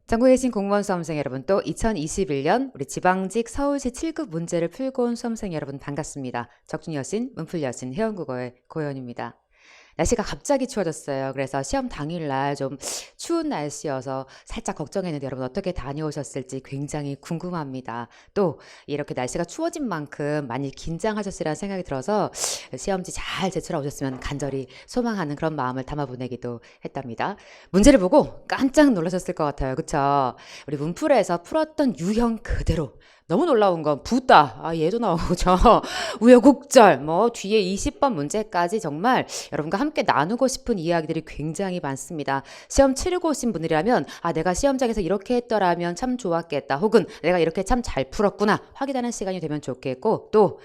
전국에 계신 공무원 수험생 여러분, 또 2021년 우리 지방직 서울시 7급 문제를 풀고 온 수험생 여러분 반갑습니다. 적중여신, 문풀여신, 회원국어의 고현입니다. 날씨가 갑자기 추워졌어요. 그래서 시험 당일날 좀 추운 날씨여서 살짝 걱정했는데 여러분 어떻게 다녀오셨을지 굉장히 궁금합니다. 또 이렇게 날씨가 추워진 만큼 많이 긴장하셨으리라는 생각이 들어서 시험지 잘 제출해 오셨으면 간절히 소망하는 그런 마음을 담아 보내기도 했답니다. 문제를 보고 깜짝 놀라셨을 것 같아요. 그쵸? 우리 문풀에서 풀었던 유형 그대로 너무 놀라운 건 붓다. 얘도 나오죠. 우여곡절, 뒤에 20번 문제까지 정말 여러분과 함께 나누고 싶은 이야기들이 굉장히 많습니다. 시험 치르고 오신 분들이라면, 내가 시험장에서 이렇게 했더라면 참 좋았겠다. 혹은 내가 이렇게 참 잘 풀었구나. 확인하는 시간이 되면 좋겠고, 또,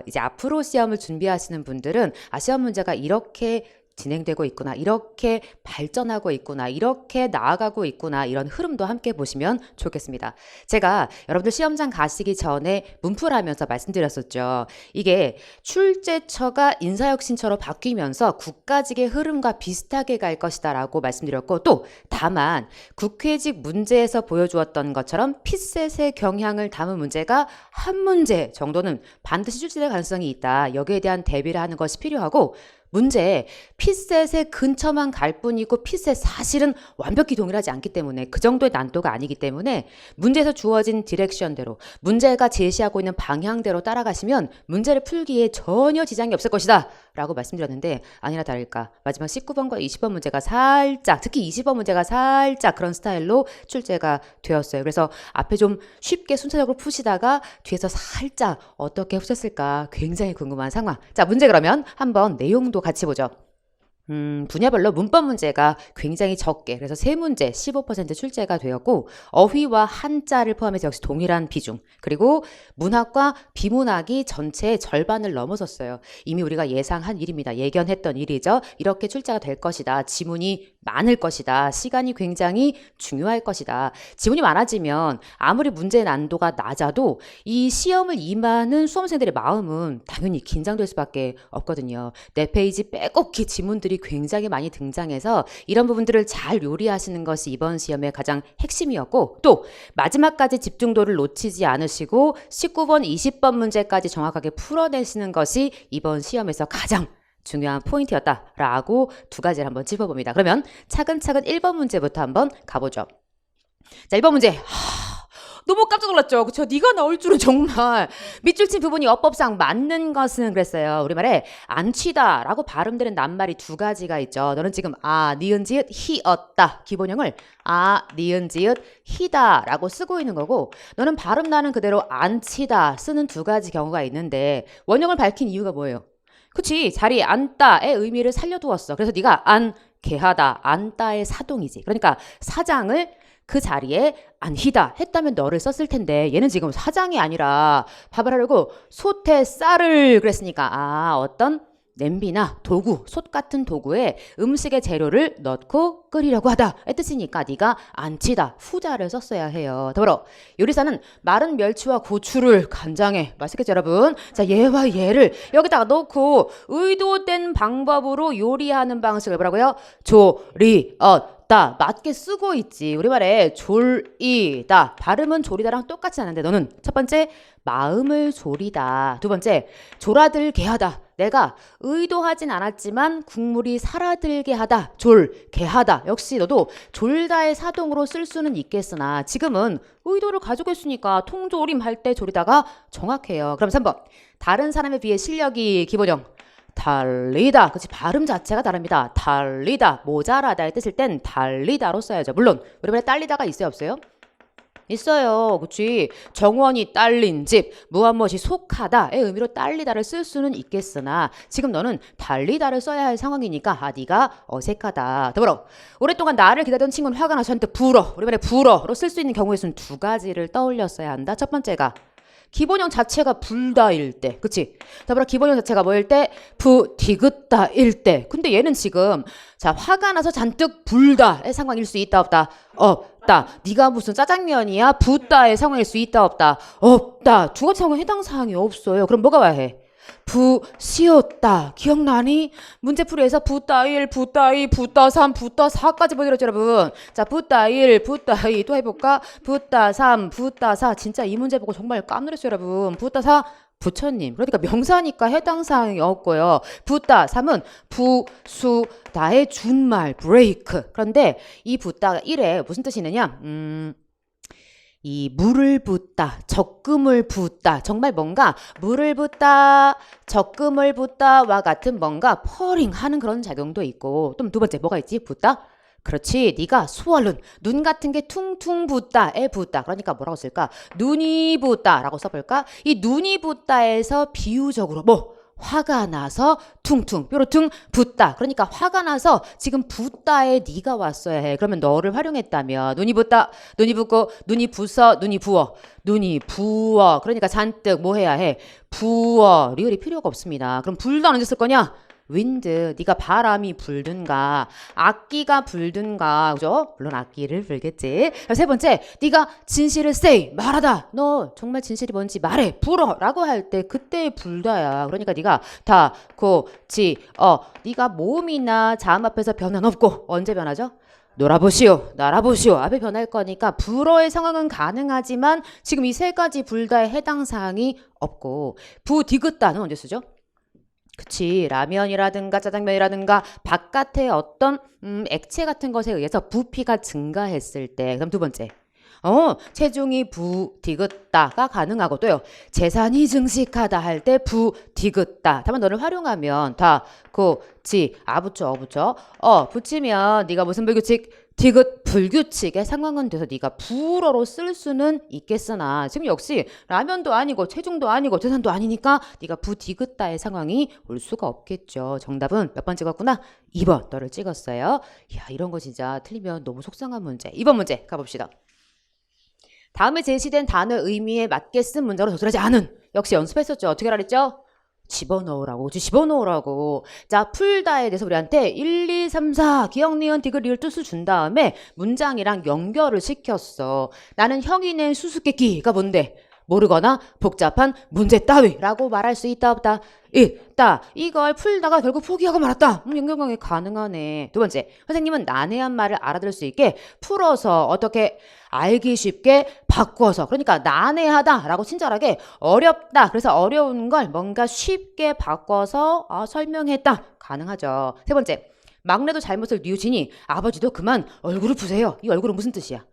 이제 앞으로 시험을 준비하시는 분들은, 시험 문제가 이렇게 진행되고 있구나, 이렇게 발전하고 있구나, 이렇게 나아가고 있구나, 이런 흐름도 함께 보시면 좋겠습니다. 제가 여러분들 시험장 가시기 전에 문풀하면서 말씀드렸었죠. 이게 출제처가 인사혁신처로 바뀌면서 국가직의 흐름과 비슷하게 갈 것이다 라고 말씀드렸고, 또 다만 국회직 문제에서 보여주었던 것처럼 피셋의 경향을 담은 문제가 한 문제 정도는 반드시 출제될 가능성이 있다. 여기에 대한 대비를 하는 것이 필요하고, 문제 피셋의 근처만 갈 뿐이고 피셋 사실은 완벽히 동일하지 않기 때문에 그 정도의 난도가 아니기 때문에 문제에서 주어진 디렉션대로 문제가 제시하고 있는 방향대로 따라가시면 문제를 풀기에 전혀 지장이 없을 것이다 라고 말씀드렸는데, 아니나 다를까 마지막 19번과 20번 문제가 살짝, 특히 20번 문제가 살짝 그런 스타일로 출제가 되었어요. 그래서 앞에 좀 쉽게 순차적으로 푸시다가 뒤에서 살짝 어떻게 푸셨을까 굉장히 궁금한 상황. 자, 문제 그러면 한번 내용도 같이 보죠. 분야별로 문법 문제가 굉장히 적게, 그래서 세 문제 15% 출제가 되었고, 어휘와 한자를 포함해서 역시 동일한 비중, 그리고 문학과 비문학이 전체의 절반을 넘어섰어요. 이미 우리가 예상한 일입니다. 예견했던 일이죠. 이렇게 출제가 될 것이다. 지문이 많을 것이다. 시간이 굉장히 중요할 것이다. 지문이 많아지면 아무리 문제 난도가 낮아도 이 시험을 임하는 수험생들의 마음은 당연히 긴장될 수밖에 없거든요. 네 페이지 빼곡히 지문들이 굉장히 많이 등장해서 이런 부분들을 잘 요리하시는 것이 이번 시험의 가장 핵심이었고, 또 마지막까지 집중도를 놓치지 않으시고 19번, 20번 문제까지 정확하게 풀어내시는 것이 이번 시험에서 가장 중요한 포인트였다라고 두 가지를 한번 짚어봅니다. 그러면 차근차근 1번 문제부터 한번 가보죠. 자, 1번 문제. 너무 깜짝 놀랐죠. 그쵸? 네가 나올 줄은 정말. 밑줄 친 부분이 어법상 맞는 것은 그랬어요. 우리말에 안치다 라고 발음되는 낱말이 두 가지가 있죠. 너는 지금 니은 지읒 히었다 기본형을 니은 지읒 히다 라고 쓰고 있는 거고, 너는 발음 나는 그대로 안치다 쓰는 두 가지 경우가 있는데, 원형을 밝힌 이유가 뭐예요? 그치, 자리에 앉다의 의미를 살려두었어. 그래서 네가 개하다, 앉다의 사동이지. 그러니까 사장을 그 자리에 안히다 했다면 너를 썼을 텐데, 얘는 지금 사장이 아니라 밥을 하려고 솥에 쌀을 그랬으니까 어떤 냄비나 도구, 솥 같은 도구에 음식의 재료를 넣고 끓이려고 하다의 뜻이니까 네가 안치다, 후자를 썼어야 해요. 더불어 요리사는 마른 멸치와 고추를 간장에, 맛있겠죠 여러분? 자, 얘와 얘를 여기다가 넣고 의도된 방법으로 요리하는 방식을 뭐라고요? 맞게 쓰고 있지. 우리말에 졸이다, 발음은 졸이다랑 똑같지 않은데 너는 첫 번째 마음을 졸이다, 두 번째 졸아들게 하다, 내가 의도하진 않았지만 국물이 살아들게 하다, 졸게 하다. 역시 너도 졸다의 사동으로 쓸 수는 있겠으나 지금은 의도를 가지고 있으니까 통조림 할 때 졸이다가 정확해요. 그럼 3번. 다른 사람에 비해 실력이 기본형 달리다. 그치, 발음 자체가 다릅니다. 달리다, 모자라다의 뜻일 땐 달리다로 써야죠. 물론 우리말에 딸리다가 있어요, 없어요? 있어요. 그치, 정원이 딸린 집, 무엇무엇이 속하다의 의미로 딸리다를 쓸 수는 있겠으나 지금 너는 달리다를 써야 할 상황이니까 네가 어색하다. 더불어 오랫동안 나를 기다리던 친구는 화가 나서 한테 불어, 우리말에 불어로 쓸 수 있는 경우에서는 두 가지를 떠올렸어야 한다. 첫 번째가 기본형 자체가 불다일 때, 그치? 더불어 기본형 자체가 뭐일 때? 부디귿다일 때. 근데 얘는 지금 화가 나서 잔뜩 불다의 상황일 수 있다, 없다? 없다. 네가 무슨 짜장면이야? 붓다의 상황일 수 있다, 없다? 없다. 두 가지 상황에 해당 사항이 없어요. 그럼 뭐가 와야 해? 부시었다. 기억나니? 문제풀이에서 부따 1, 부따 2, 부따 3, 부따 4까지 보여드렸죠, 여러분. 자, 부따 1, 부따 2 또 해볼까? 부따 3, 부따 4. 진짜 이 문제 보고 정말 깜놀했어요, 여러분. 부따 4, 부처님. 그러니까 명사니까 해당 사항이 없고요. 부따 3은 부수다의 준말, 브레이크. 그런데 이 부따 1에 무슨 뜻이 있느냐? 이 물을 붓다, 적금을 붓다, 정말 뭔가 물을 붓다, 적금을 붓다와 같은 뭔가 퍼링하는 그런 작용도 있고, 또 두 번째 뭐가 있지? 붓다? 그렇지, 네가 수월룬, 눈 같은 게 퉁퉁 붓다에 붓다. 그러니까 뭐라고 쓸까? 눈이 붓다라고 써볼까? 이 눈이 붓다에서 비유적으로 뭐? 화가 나서 퉁퉁 뾰로퉁 붓다. 그러니까 화가 나서 지금 붓다에 네가 왔어야 해. 그러면 너를 활용했다면 눈이 붓다. 눈이 붓고 눈이 부서 눈이 부어. 눈이 부어. 그러니까 잔뜩 뭐 해야 해? 부어. 리을이 필요가 없습니다. 그럼 불다 언제 쓸 거냐? 윈드, 네가 바람이 불든가 악기가 불든가 그죠? 물론 악기를 불겠지. 세 번째, 네가 진실을 say 말하다. 너 정말 진실이 뭔지 말해 불어 라고 할 때 그때의 불다야. 그러니까 네가 다, 고, 지, 네가 모음이나 자음 앞에서 변화는 없고 언제 변하죠? 놀아보시오, 날아보시오 앞에 변할 거니까 불어의 상황은 가능하지만 지금 이 세 가지 불다에 해당 사항이 없고 부디귿다는 언제 쓰죠? 그치, 라면이라든가 짜장면이라든가 바깥의 어떤 액체 같은 것에 의해서 부피가 증가했을 때. 그럼 두 번째, 체중이 부디귿다가 가능하고 또요, 재산이 증식하다 할 때 부디귿다. 다만 너를 활용하면 다, 고, 지, 붙여, 붙여. 붙이면 네가 무슨 불규칙? 디귿 불규칙의 상황은 돼서 네가 불어로 쓸 수는 있겠으나 지금 역시 라면도 아니고 체중도 아니고 재산도 아니니까 네가 부디귿다의 상황이 올 수가 없겠죠. 정답은 몇 번 찍었구나? 2번 너를 찍었어요. 이야, 이런 거 진짜 틀리면 너무 속상한 문제. 2번 문제 가봅시다. 다음에 제시된 단어 의미에 맞게 쓴 문장으로 도출하지 않은. 역시 연습했었죠. 어떻게 하랬죠? 집어넣으라고. 집어넣으라고. 자, 풀다에 대해서 우리한테 1, 2, 3, 4 기억, 니은, 디귿, 리을 뜻을 준 다음에 문장이랑 연결을 시켰어. 나는 형이 낸 수수께끼가 뭔데? 모르거나 복잡한 문제 따위라고 말할 수 있다 없다? 있다. 이걸 풀다가 결국 포기하고 말았다. 연결관계 가능하네. 두 번째, 선생님은 난해한 말을 알아들을 수 있게 풀어서 어떻게 알기 쉽게 바꿔서, 그러니까 난해하다라고 친절하게 어렵다. 그래서 어려운 걸 뭔가 쉽게 바꿔서 설명했다. 가능하죠. 세 번째, 막내도 잘못을 뉘우치니 아버지도 그만 얼굴을 푸세요. 이 얼굴은 무슨 뜻이야?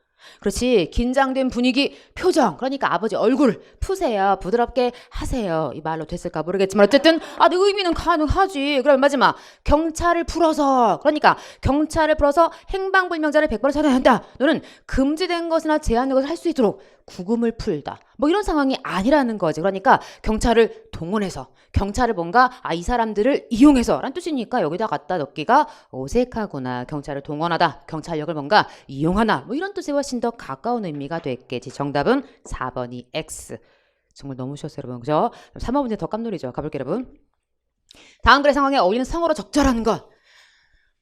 그렇지, 긴장된 분위기, 표정. 그러니까 아버지 얼굴 푸세요. 부드럽게 하세요. 이 말로 됐을까 모르겠지만 어쨌든 내 의미는 가능하지. 그럼 마지막, 경찰을 풀어서. 그러니까 경찰을 풀어서 행방불명자를 100번을 찾아야 한다. 너는 금지된 것이나 제한된 것을 할 수 있도록 구금을 풀다. 뭐 이런 상황이 아니라는 거지. 그러니까 경찰을 동원해서, 경찰을 뭔가 이 사람들을 이용해서 라는 뜻이니까 여기다 갖다 넣기가 어색하구나. 경찰을 동원하다, 경찰력을 뭔가 이용하나, 뭐 이런 뜻에 훨씬 더 가까운 의미가 됐겠지. 정답은 4번이 X. 정말 너무 쉬웠어요, 여러분. 그죠? 3번 문제 더 깜놀이죠. 가볼게요, 여러분. 다음 글의 상황에 어울리는 성어로 적절한 것.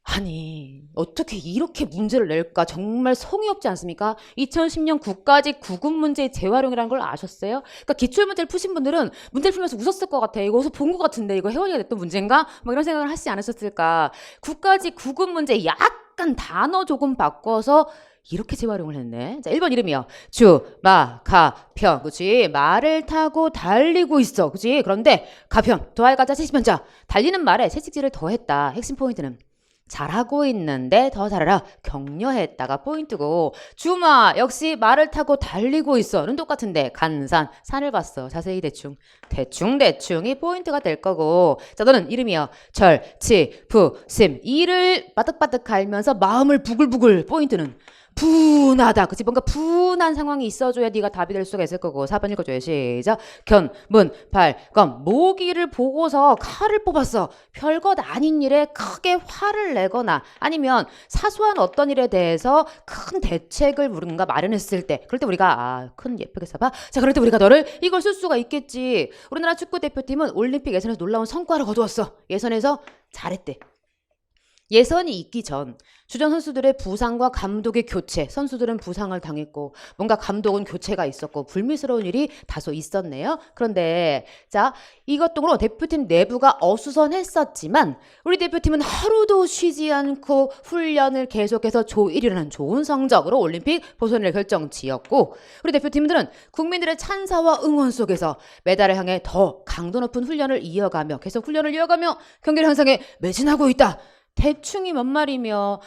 아니, 어떻게 이렇게 문제를 낼까? 정말 성의 없지 않습니까? 2010년 국가직 구급 문제의 재활용이라는 걸 아셨어요? 그러니까 기출문제를 푸신 분들은 문제를 풀면서 웃었을 것 같아. 이거 어디서 본 것 같은데 이거 혜원이가 냈던 문제인가? 뭐 이런 생각을 하시지 않으셨을까? 국가직 구급 문제 약간 단어 조금 바꿔서 이렇게 재활용을 했네. 자, 1번 이름이요. 주, 마, 가, 편. 그치? 말을 타고 달리고 있어. 그치? 그런데 가편, 더할 가자, 세시편자. 달리는 말에 세식지를 더했다. 핵심 포인트는 잘하고 있는데 더 잘하라. 격려했다가 포인트고, 주마 역시 말을 타고 달리고 있어는 똑같은데 간산, 산을 봤어. 자세히 대충이 포인트가 될 거고. 자, 너는 이름이요. 절, 치, 부, 심. 이를 바득바득 갈면서 마음을 부글부글. 포인트는 분하다. 그치? 뭔가 분한 상황이 있어줘야 네가 답이 될 수가 있을 거고. 4번 읽어줘요. 시작. 견, 문, 발, 검. 모기를 보고서 칼을 뽑았어. 별것 아닌 일에 크게 화를 내거나 아니면 사소한 어떤 일에 대해서 큰 대책을 뭔가 마련했을 때, 그럴 때 우리가 큰 예쁘게 써봐. 자, 그럴 때 우리가 너를 이걸 쓸 수가 있겠지. 우리나라 축구 대표팀은 올림픽 예선에서 놀라운 성과를 거두었어. 예선에서 잘했대. 예선이 있기 전 주전 선수들의 부상과 감독의 교체, 선수들은 부상을 당했고 뭔가 감독은 교체가 있었고 불미스러운 일이 다소 있었네요. 그런데 자, 이것 등으로 대표팀 내부가 어수선했었지만 우리 대표팀은 하루도 쉬지 않고 훈련을 계속해서 조 1위라는 좋은 성적으로 올림픽 보선을 결정지었고 우리 대표팀들은 국민들의 찬사와 응원 속에서 메달을 향해 더 강도 높은 훈련을 이어가며 계속 훈련을 이어가며 경기를 향상에 매진하고 있다. 대충이 뭔 말이며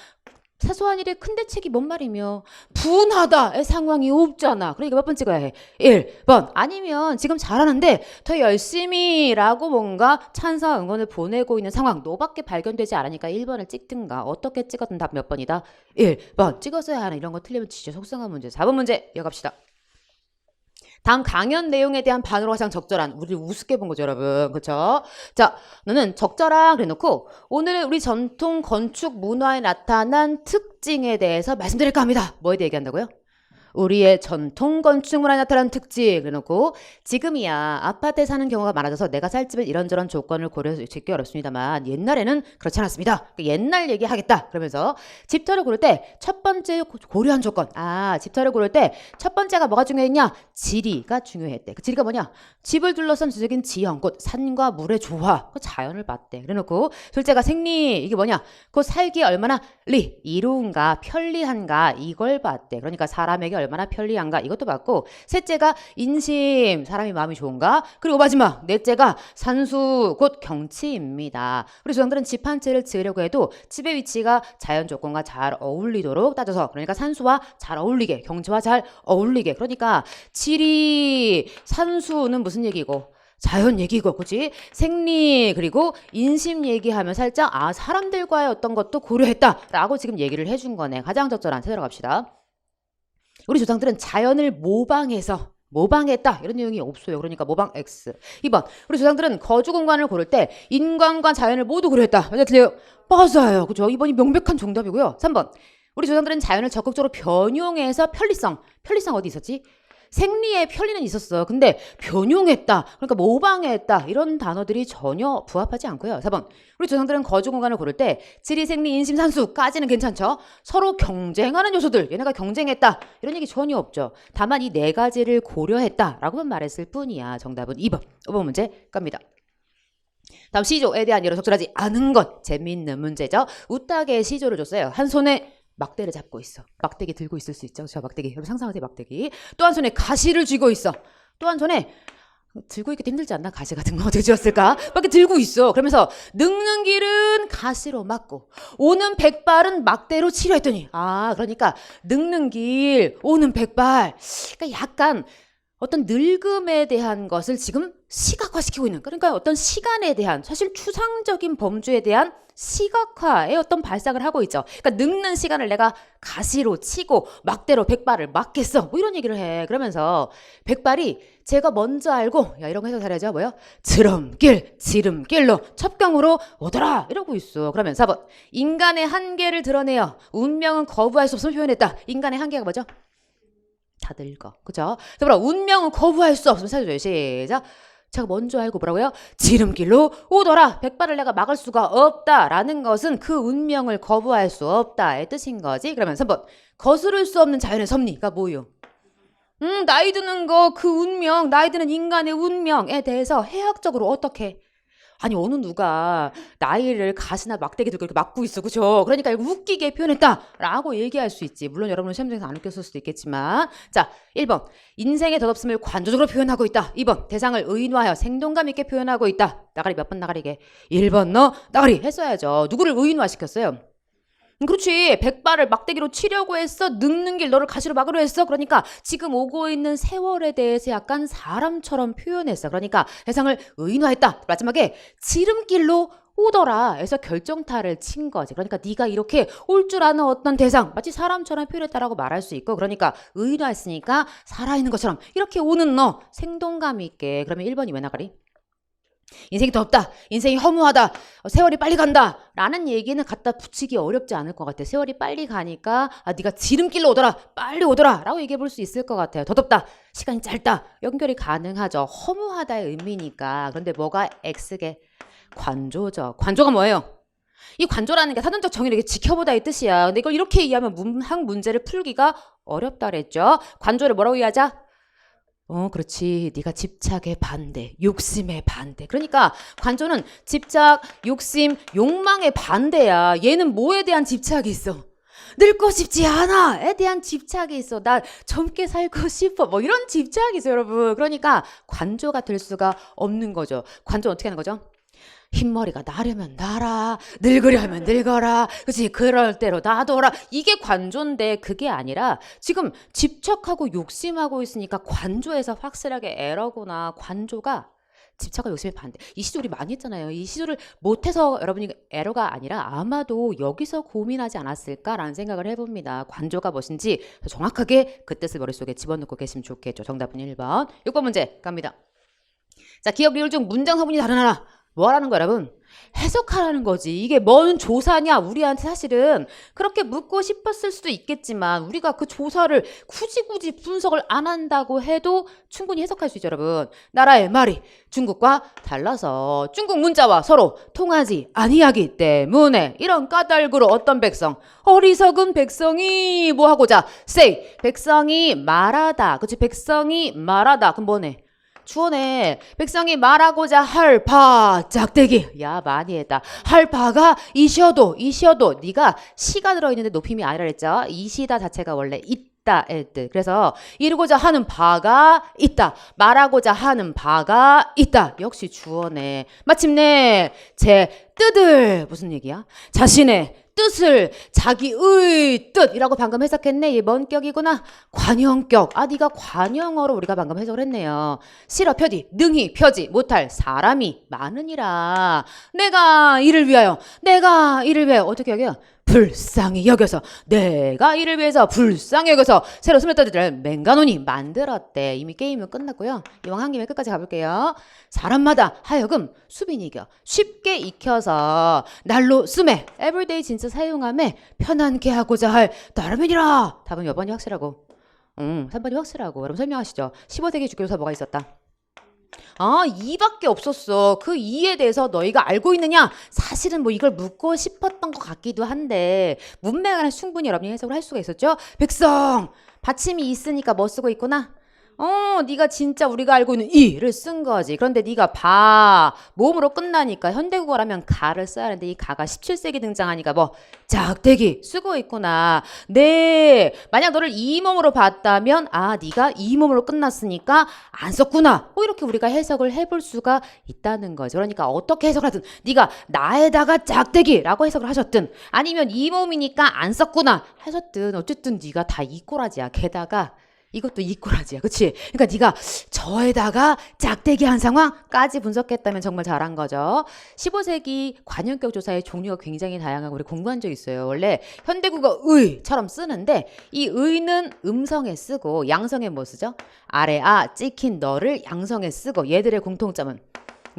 사소한 일에 큰 대책이 뭔 말이며 분하다의 상황이 없잖아. 그러니까 몇 번 찍어야 해? 1번. 아니면 지금 잘하는데 더 열심히 라고 뭔가 찬사 응원을 보내고 있는 상황 너밖에 발견되지 않으니까 1번을 찍든가 어떻게 찍었든 답 몇 번이다? 1번. 찍었어야 하는 이런 거 틀리면 진짜 속상한 문제. 4번 문제 이어갑시다. 다음 강연 내용에 대한 반응으로 가장 적절한 우리 우습게 본 거죠 여러분. 그쵸? 자, 너는 적절한 그래 놓고 오늘은 우리 전통 건축 문화에 나타난 특징에 대해서 말씀드릴까 합니다. 뭐에 대해 얘기한다고요? 우리의 전통 건축 문화에 나타난 특징 그래놓고 지금이야 아파트에 사는 경우가 많아져서 내가 살 집을 이런저런 조건을 고려해서 짓기 어렵습니다만 옛날에는 그렇지 않았습니다. 옛날 얘기하겠다 그러면서 집터를 고를 때 첫 번째 고려한 조건 집터를 고를 때 첫 번째가 뭐가 중요했냐? 지리가 중요했대. 그 지리가 뭐냐? 집을 둘러싼 지적인 지형 곧 산과 물의 조화 그 자연을 봤대. 그래놓고 둘째가 생리 이게 뭐냐? 그 살기에 얼마나 이로운가 편리한가 이걸 봤대. 그러니까 사람에게 얼마나 편리한가 이것도 봤고 셋째가 인심 사람이 마음이 좋은가 그리고 마지막 넷째가 산수 곧 경치입니다. 우리 조상들은 집 한 채를 지으려고 해도 집의 위치가 자연 조건과 잘 어울리도록 따져서 그러니까 산수와 잘 어울리게 경치와 잘 어울리게 그러니까 지리 산수는 무슨 얘기고 자연 얘기고 그치? 생리 그리고 인심 얘기하면 살짝 사람들과의 어떤 것도 고려했다라고 지금 얘기를 해준 거네. 가장 적절한 찾아러 갑시다. 우리 조상들은 자연을 모방했다 이런 내용이 없어요. 그러니까 모방 X. 2번 우리 조상들은 거주 공간을 고를 때 인간과 자연을 모두 고려했다. 맞아 틀려요? 맞아요. 그죠? 2번이 명백한 정답이고요. 3번 우리 조상들은 자연을 적극적으로 변용해서 편리성 어디 있었지? 생리의 편리는 있었어. 근데 변용했다. 그러니까 모방했다. 이런 단어들이 전혀 부합하지 않고요. 4번. 우리 조상들은 거주 공간을 고를 때 지리, 생리, 인심, 산수까지는 괜찮죠. 서로 경쟁하는 요소들. 얘네가 경쟁했다. 이런 얘기 전혀 없죠. 다만 이 네 가지를 고려했다라고만 말했을 뿐이야. 정답은 2번. 5번 문제 갑니다. 다음 시조에 대한 예로 적절하지 않은 것. 재미있는 문제죠. 우딱의 시조를 줬어요. 한 손에 막대를 잡고 있어. 막대기 들고 있을 수 있죠. 저 막대기. 여러분 상상하세요. 막대기. 또 한 손에 가시를 쥐고 있어. 또 한 손에 들고 있기도 힘들지 않나? 가시 같은 거 어떻게 쥐었을까? 밖에 들고 있어. 그러면서 늙는 길은 가시로 막고 오는 백발은 막대로 치료했더니 그러니까 늙는 길 오는 백발 그러니까 약간 어떤 늙음에 대한 것을 지금 시각화시키고 있는 그러니까 어떤 시간에 대한 사실 추상적인 범주에 대한 시각화의 어떤 발상을 하고 있죠. 그러니까 늙는 시간을 내가 가시로 치고 막대로 백발을 막겠어. 뭐 이런 얘기를 해. 그러면서 백발이 제가 먼저 알고 이런 거 해서 잘하죠. 뭐요? 지름길로 첩경으로 오더라 이러고 있어. 그러면 4번 인간의 한계를 드러내어 운명은 거부할 수 없음을 표현했다. 인간의 한계가 뭐죠? 다 늙어. 그죠? 그럼 운명은 거부할 수 없으면 찾아줘요. 시작. 제가 먼저 알고 뭐라고요? 지름길로 오더라. 백발을 내가 막을 수가 없다라는 것은 그 운명을 거부할 수 없다의 뜻인 거지. 그러면 3번. 거스를 수 없는 자연의 섭리가 뭐요? 나이 드는 거 그 운명, 나이 드는 인간의 운명에 대해서 해학적으로 어떻게 아니 어느 누가 나이를 가시나 막대기 들고 이렇게 막고 있어. 그죠? 그러니까 이거 웃기게 표현했다라고 얘기할 수 있지. 물론 여러분은 시험장에서 안 웃겼을 수도 있겠지만 자 1번 인생의 덧없음을 관조적으로 표현하고 있다. 2번 대상을 의인화하여 생동감 있게 표현하고 있다. 나가리 몇 번 나가리게 1번 너 나가리 했어야죠. 누구를 의인화시켰어요? 그렇지. 백발을 막대기로 치려고 했어. 늙는 길 너를 가시로 막으려 했어. 그러니까 지금 오고 있는 세월에 대해서 약간 사람처럼 표현했어. 그러니까 대상을 의인화했다. 마지막에 지름길로 오더라 해서 결정타를 친 거지. 그러니까 네가 이렇게 올 줄 아는 어떤 대상 마치 사람처럼 표현했다라고 말할 수 있고 그러니까 의인화했으니까 살아있는 것처럼 이렇게 오는 너 생동감 있게. 그러면 1번이 왜 나가리? 인생이 덥다. 인생이 허무하다. 세월이 빨리 간다. 라는 얘기는 갖다 붙이기 어렵지 않을 것 같아요. 세월이 빨리 가니까 네가 지름길로 오더라. 빨리 오더라. 라고 얘기해 볼 수 있을 것 같아요. 더 덥다. 시간이 짧다. 연결이 가능하죠. 허무하다의 의미니까. 그런데 뭐가 X게? 관조죠. 관조가 뭐예요? 이 관조라는 게 사전적 정의를 이렇게 지켜보다 이 뜻이야. 근데 이걸 이렇게 이해하면 문학 문제를 풀기가 어렵다 그랬죠. 관조를 뭐라고 이해하자? 그렇지. 네가 집착에 반대, 욕심에 반대. 그러니까 관조는 집착, 욕심, 욕망의 반대야. 얘는 뭐에 대한 집착이 있어? 늙고 싶지 않아에 대한 집착이 있어. 나 젊게 살고 싶어. 뭐 이런 집착이 있어, 여러분. 그러니까 관조가 될 수가 없는 거죠. 관조는 어떻게 하는 거죠? 흰머리가 나려면 나라, 늙으려 하면 늙어라. 그치? 그럴 대로 놔둬라. 이게 관조인데 그게 아니라 지금 집착하고 욕심하고 있으니까 관조에서 확실하게 에러구나. 관조가 집착과 욕심의 반대. 이 시조 우리 많이 했잖아요. 이 시조를 못해서 여러분이 에러가 아니라 아마도 여기서 고민하지 않았을까라는 생각을 해봅니다. 관조가 무엇인지 정확하게 그 뜻을 머릿속에 집어넣고 계시면 좋겠죠. 정답은 1번. 6번 문제 갑니다. 자, 기억 리을 중 문장 서문이 다르나? 뭐라는 거야, 여러분? 해석하라는 거지. 이게 뭔 조사냐? 우리한테 사실은 그렇게 묻고 싶었을 수도 있겠지만 우리가 그 조사를 굳이 분석을 안 한다고 해도 충분히 해석할 수 있죠, 여러분. 나라의 말이 중국과 달라서 중국 문자와 서로 통하지 아니하기 때문에 이런 까닭으로 어떤 백성, 어리석은 백성이 뭐 하고자? say, 백성이 말하다. 그치? 백성이 말하다. 그럼 뭐네? 주어네. 백성이 말하고자 할 바 짝대기. 야, 많이 했다. 할 바가 이셔도 네가 시가 들어있는데 높임이 아니라 그랬죠. 이시다 자체가 원래 있다의 뜻. 그래서 이루고자 하는 바가 있다. 말하고자 하는 바가 있다. 역시 주어네. 마침내 제 뜻을 무슨 얘기야? 자신의 뜻을 자기의 뜻이라고 방금 해석했네. 이 뭔격이구나. 관형격. 네가 관형어로 우리가 방금 해석을 했네요. 싫어 펴지 능히 펴지 못할 사람이 많으니라. 내가 이를 위하여 어떻게 여겨요? 불쌍히 여겨서 내가 이를 위해서 불쌍히 여겨서 새로 스물떠들을 맹가노니 만들었대. 이미 게임은 끝났고요. 이왕 한 김에 끝까지 가볼게요. 사람마다 하여금 수빈이 이겨 쉽게 익혀서 날로 쓰매 에브리데이 진짜 사용함에 편안게 하고자 할 따름이니라. 답은 몇 번이 확실하고 3번이 확실하고. 여러분 설명하시죠. 15세기 주교사 뭐가 있었다? 이밖에 없었어. 그 이에 대해서 너희가 알고 있느냐? 사실은 뭐 이걸 묻고 싶었던 것 같기도 한데 문맥을 충분히 여러분이 해석을 할 수가 있었죠. 백성 받침이 있으니까 뭐 쓰고 있구나. 네가 진짜 우리가 알고 있는 이를 쓴 거지. 그런데 네가 모음으로 끝나니까 현대국어라면 가를 써야 하는데 이 가가 17세기 등장하니까 뭐 짝대기 쓰고 있구나. 네. 만약 너를 이 몸으로 봤다면 네가 이 몸으로 끝났으니까 안 썼구나. 뭐 이렇게 우리가 해석을 해볼 수가 있다는 거죠. 그러니까 어떻게 해석을 하든 네가 나에다가 짝대기라고 해석을 하셨든 아니면 이 몸이니까 안 썼구나 하셨든 어쨌든 네가 다 이꼬라지야. 게다가 이것도 이꼬라지야. 그치? 그러니까 네가 저에다가 짝대기 한 상황까지 분석했다면 정말 잘한 거죠. 15세기 관형격 조사의 종류가 굉장히 다양하고 우리 공부한 적 있어요. 원래 현대국어 의처럼 쓰는데 이 의는 음성에 쓰고 양성에 뭐 쓰죠? 아래 찍힌 너를 양성에 쓰고 얘들의 공통점은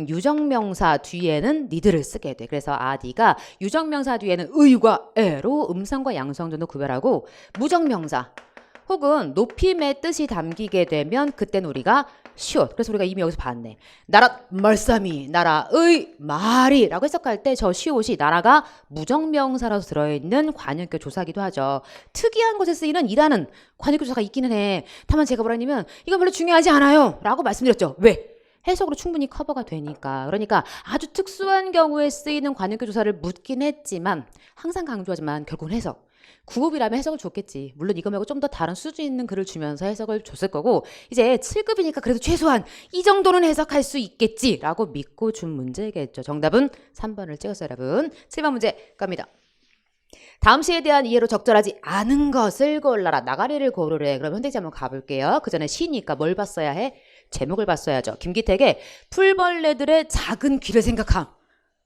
유정명사 뒤에는 니들을 쓰게 돼. 그래서 네가 유정명사 뒤에는 의과 애로 음성과 양성 정도 구별하고 무정명사 혹은 높임의 뜻이 담기게 되면 그때는 우리가 숏. 그래서 우리가 이미 여기서 봤네. 나라 말싸미 나라의 말이라고 해석할 때 저 숏이 나라가 무정명사라서 들어있는 관형격 조사기도 하죠. 특이한 곳에 쓰이는 이라는 관형격 조사가 있기는 해. 다만 제가 뭐라냐면 이건 별로 중요하지 않아요 라고 말씀드렸죠. 왜? 해석으로 충분히 커버가 되니까. 그러니까 아주 특수한 경우에 쓰이는 관형격 조사를 묻긴 했지만 항상 강조하지만 결국은 해석. 9급이라면 해석을 줬겠지. 물론 이거 말고 좀 더 다른 수준 있는 글을 주면서 해석을 줬을 거고 이제 7급이니까 그래도 최소한 이 정도는 해석할 수 있겠지라고 믿고 준 문제겠죠. 정답은 3번을 찍었어요, 여러분. 7번 문제 갑니다. 다음 시에 대한 이해로 적절하지 않은 것을 골라라. 나가리를 고르래. 그럼 현대지 한번 가볼게요. 그 전에 시니까 뭘 봤어야 해? 제목을 봤어야죠. 김기택의 풀벌레들의 작은 귀를 생각함.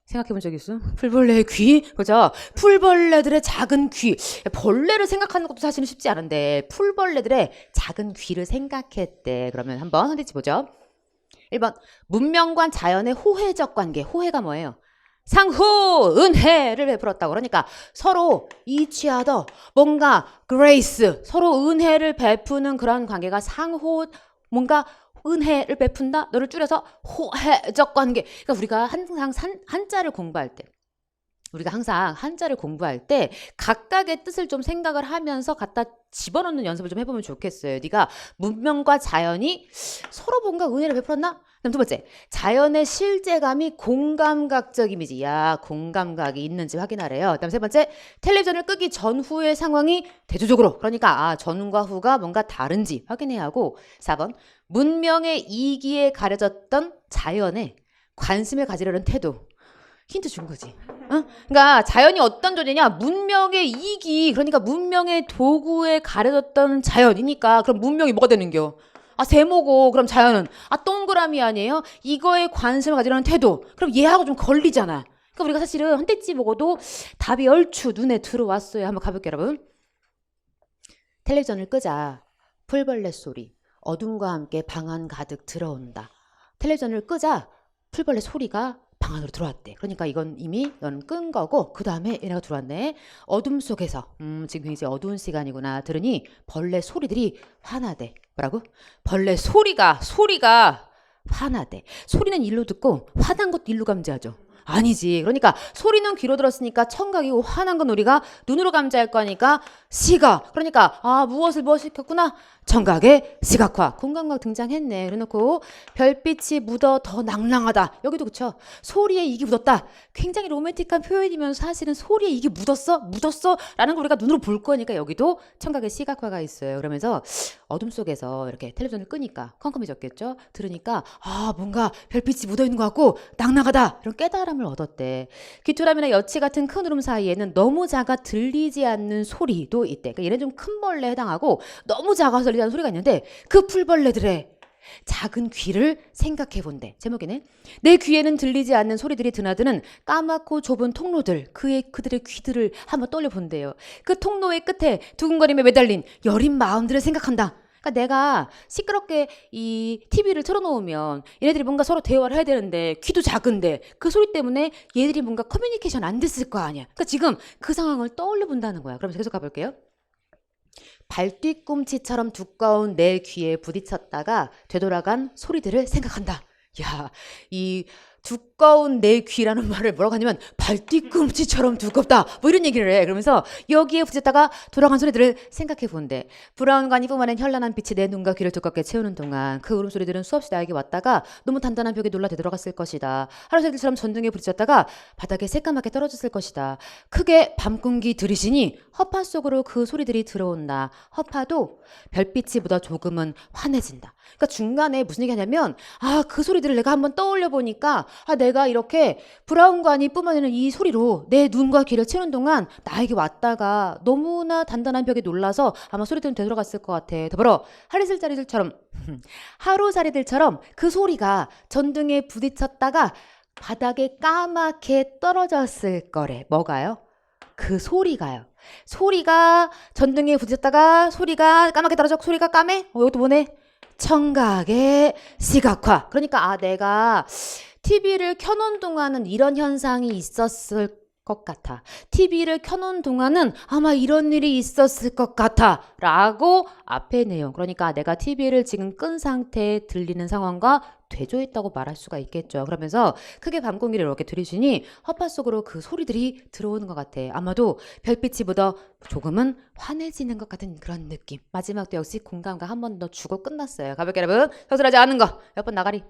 생각해본 적 있어? 풀벌레의 귀? 그죠? 풀벌레들의 작은 귀. 벌레를 생각하는 것도 사실은 쉽지 않은데 풀벌레들의 작은 귀를 생각했대. 그러면 한번 선택지 보죠. 1번 문명과 자연의 호혜적 관계. 호혜가 뭐예요? 상호 은혜를 베풀었다고. 그러니까 서로 이치하더 뭔가 그레이스 서로 은혜를 베푸는 그런 관계가 상호 뭔가 은혜를 베푼다. 너를 줄여서 호혜적 관계. 그러니까 우리가 항상 한자를 공부할 때 우리가 항상 한자를 공부할 때 각각의 뜻을 좀 생각을 하면서 갖다 집어넣는 연습을 좀 해보면 좋겠어요. 네가 문명과 자연이 서로 뭔가 은혜를 베풀었나? 그다음 두 번째, 자연의 실제감이 공감각적 이미지. 야, 공감각이 있는지 확인하래요. 그다음 세 번째, 텔레비전을 끄기 전후의 상황이 대조적으로, 그러니까 전과 후가 뭔가 다른지 확인해야 하고. 4번, 문명의 이기에 가려졌던 자연에 관심을 가지려는 태도. 힌트 준 거지. 그러니까 자연이 어떤 존재냐? 문명의 이기, 그러니까 문명의 도구에 가려졌던 자연이니까 그럼 문명이 뭐가 되는겨? 세모고 그럼 자연은 동그라미 아니에요? 이거에 관심을 가지려는 태도. 그럼 얘하고 좀 걸리잖아. 그러니까 우리가 사실은 한 대찌 보고도 답이 얼추 눈에 들어왔어요. 한번 가볼게요, 여러분. 텔레비전을 끄자. 풀벌레 소리. 어둠과 함께 방 안 가득 들어온다. 텔레비전을 끄자. 풀벌레 소리가 방 안으로 들어왔대. 그러니까 이건 이미 넌 끈 거고 그 다음에 얘네가 들어왔네. 어둠 속에서 지금 굉장히 어두운 시간이구나. 들으니 벌레 소리들이 화나대. 뭐라고? 벌레 소리가 화나대. 소리는 일로 듣고 화난 것도 일로 감지하죠. 아니지. 그러니까 소리는 귀로 들었으니까 청각이고 화난 건 우리가 눈으로 감지할 거니까 시각. 그러니까 무엇을 시켰구나. 청각의 시각화. 공감각 등장했네. 그래놓고 별빛이 묻어 더 낭랑하다. 여기도 그쵸. 소리에 이게 묻었다. 굉장히 로맨틱한 표현이면서 사실은 소리에 이게 묻었어 라는 걸 우리가 눈으로 볼 거니까 여기도 청각의 시각화가 있어요. 그러면서 어둠 속에서 이렇게 텔레비전을 끄니까 컴컴해졌겠죠. 들으니까 뭔가 별빛이 묻어있는 것 같고 낭낭하다. 이런 깨달음을 얻었대. 귀뚜라미나 여치 같은 큰 울음 사이에는 너무 작아 들리지 않는 소리도 있대. 그러니까 얘는 좀 큰 벌레에 해당하고 너무 작아서 들리지 않는 소리가 있는데 그 풀벌레들의 작은 귀를 생각해 본대. 제목에는 내 귀에는 들리지 않는 소리들이 드나드는 까맣고 좁은 통로들, 그들의 귀들을 한번 떠올려 본대요. 그 통로의 끝에 두근거림에 매달린 여린 마음들을 생각한다. 그러니까 내가 시끄럽게 이 TV를 틀어놓으면 얘네들이 뭔가 서로 대화를 해야 되는데 귀도 작은데 그 소리 때문에 얘들이 뭔가 커뮤니케이션 안 됐을 거 아니야. 그러니까 지금 그 상황을 떠올려 본다는 거야. 그럼 계속 가볼게요. 발뒤꿈치처럼 두꺼운 내 귀에 부딪혔다가 되돌아간 소리들을 생각한다. 야, 이 두꺼운 내 귀라는 말을 뭐라고 하냐면 발뒤꿈치처럼 두껍다. 뭐 이런 얘기를 해. 그러면서 여기에 부딪혔다가 돌아간 소리들을 생각해 본대. 브라운관이 뿜어낸 현란한 빛이 내 눈과 귀를 두껍게 채우는 동안 그 울음소리들은 수없이 나에게 왔다가 너무 단단한 벽에 놀라 되돌아갔을 것이다. 하루새들처럼 전등에 부딪혔다가 바닥에 새까맣게 떨어졌을 것이다. 크게 밤공기 들이시니 허파 속으로 그 소리들이 들어온다. 허파도 별빛이 묻어 조금은 환해진다. 그러니까 중간에 무슨 얘기하냐면 그 소리들을 내가 한번 떠올려 보니까 내가 이렇게 브라운관이 뿜어내는 이 소리로 내 눈과 귀를 채우는 동안 나에게 왔다가 너무나 단단한 벽에 놀라서 아마 소리들은 되돌아갔을 것 같아. 더불어 하루살이들처럼 그 소리가 전등에 부딪혔다가 바닥에 까맣게 떨어졌을 거래. 뭐가요? 그 소리가요. 소리가 전등에 부딪혔다가 소리가 까맣게 떨어져. 소리가 까매? 이것도 뭐네? 청각의 시각화. 그러니까 내가 TV를 켜놓은 동안은 이런 현상이 있었을 것 같아. TV를 켜놓은 동안은 아마 이런 일이 있었을 것 같아. 라고 앞에 내용. 그러니까 내가 TV를 지금 끈 상태에 들리는 상황과 대조했다고 말할 수가 있겠죠. 그러면서 크게 밤공기를 이렇게 들이쉬니 허파 속으로 그 소리들이 들어오는 것 같아. 아마도 별빛이 묻어 조금은 환해지는 것 같은 그런 느낌. 마지막도 역시 공감과 한 번 더 주고 끝났어요. 가볼게요, 여러분. 서술하지 않은 거. 몇 번 나가리.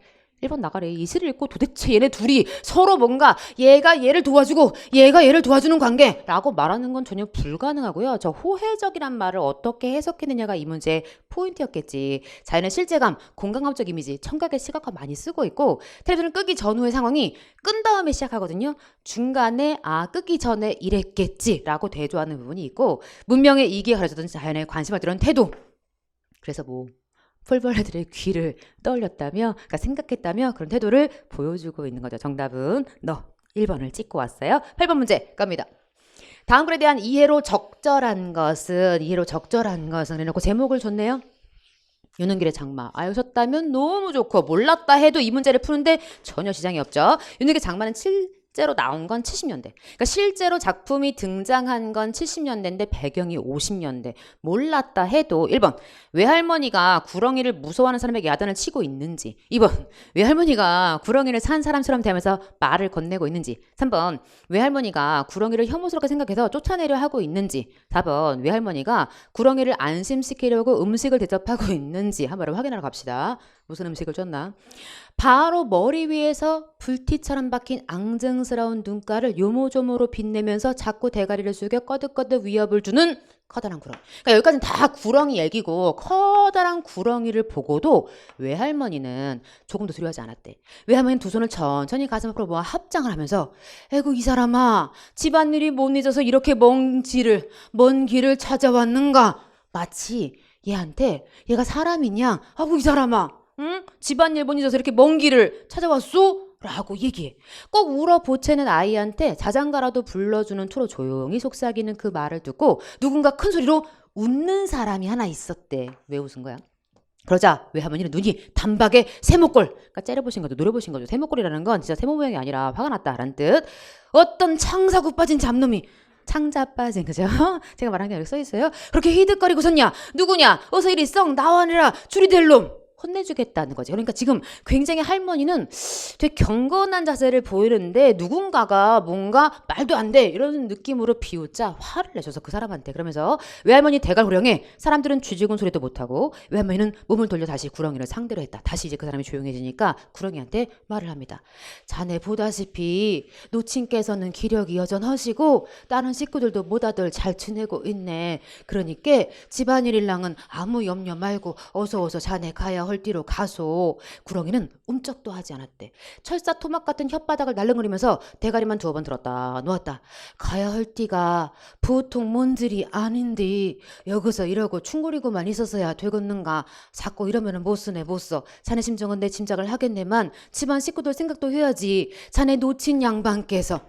1번 나가래. 이 시를 읽고 도대체 얘네 둘이 서로 뭔가 얘가 얘를 도와주고 얘가 얘를 도와주는 관계라고 말하는 건 전혀 불가능하고요. 저 호혜적이란 말을 어떻게 해석했느냐가 이 문제의 포인트였겠지. 자연의 실제감, 공감감적 이미지, 청각의 시각화 많이 쓰고 있고 텔레비전을 끄기 전후의 상황이 끈 다음에 시작하거든요. 중간에 끄기 전에 이랬겠지라고 대조하는 부분이 있고 문명의 이기에 가려졌던 자연에 관심을 두는 태도. 그래서 풀벌레들의 귀를 떠올렸다며, 그러니까 생각했다며 그런 태도를 보여주고 있는 거죠. 정답은 너 1번을 찍고 왔어요. 8번 문제 갑니다. 다음 글에 대한 이해로 적절한 것은 해놓고 제목을 줬네요. 윤은길의 장마. 아셨다면 너무 좋고 몰랐다 해도 이 문제를 푸는데 전혀 지장이 없죠. 윤은길의 장마는 실제로 나온 건 70년대. 그러니까 실제로 작품이 등장한 건 70년대인데 배경이 50년대. 몰랐다 해도 1번 외할머니가 구렁이를 무서워하는 사람에게 야단을 치고 있는지, 2번 외할머니가 구렁이를 산 사람처럼 대하면서 말을 건네고 있는지, 3번 외할머니가 구렁이를 혐오스럽게 생각해서 쫓아내려 하고 있는지, 4번 외할머니가 구렁이를 안심시키려고 음식을 대접하고 있는지 한번 확인하러 갑시다. 무슨 음식을 줬나? 바로 머리 위에서 불티처럼 박힌 앙증스러운 눈가를 요모조모로 빛내면서 자꾸 대가리를 숙여 꺼득꺼득 위협을 주는 커다란 구렁이. 그러니까 여기까지는 다 구렁이 얘기고 커다란 구렁이를 보고도 외할머니는 조금도 두려워하지 않았대. 외할머니는 두 손을 천천히 가슴 앞으로 모아 합장을 하면서 에구 이 사람아 집안일이 못 잊어서 이렇게 먼 길을 찾아왔는가? 마치 얘한테 얘가 사람이냐? 아구 이 사람아 응? 집안일 못 잊어서 이렇게 먼 길을 찾아왔소? 라고 얘기해. 꼭 울어보채는 아이한테 자장가라도 불러주는 투로 조용히 속삭이는 그 말을 듣고 누군가 큰 소리로 웃는 사람이 하나 있었대. 왜 웃은 거야? 그러자 외할머니는 눈이 단박에 세모꼴, 그러니까 째려보신 거죠. 노려보신 거죠. 세모꼴이라는 건 진짜 세모 모양이 아니라 화가 났다라는 뜻. 어떤 창사구 빠진 잡놈이, 창자 빠진, 그죠? 제가 말한 게 여기 써있어요. 그렇게 히득거리고 섰냐? 누구냐? 어서 이리 썩 나와내라 줄이 될 놈. 혼내주겠다는 거지. 그러니까 지금 굉장히 할머니는 되게 경건한 자세를 보이는데 누군가가 뭔가 말도 안 돼 이런 느낌으로 비웃자 화를 내셔서 그 사람한테, 그러면서 외할머니 대갈 호령에 사람들은 쥐죽은 소리도 못하고 외할머니는 몸을 돌려 다시 구렁이를 상대로 했다. 다시 이제 그 사람이 조용해지니까 구렁이한테 말을 합니다. 자네 보다시피 노친께서는 기력이 여전하시고 다른 식구들도 모다들 잘 지내고 있네. 그러니까 집안일일랑은 아무 염려 말고 어서 자네 가야 헐띠로 가소. 구렁이는 움쩍도 하지 않았대. 철사 토막 같은 혓바닥을 날름거리면서 대가리만 두어 번 들었다 놓았다. 가야 헐띠가 보통 뭔들이 아닌데 여기서 이러고 충고리고만 있어서야 되겠는가. 자꾸 이러면은 못 쓰네 못 써. 자네 심정은 내 짐작을 하겠네만 집안 식구들 생각도 해야지. 자네 놓친 양반께서,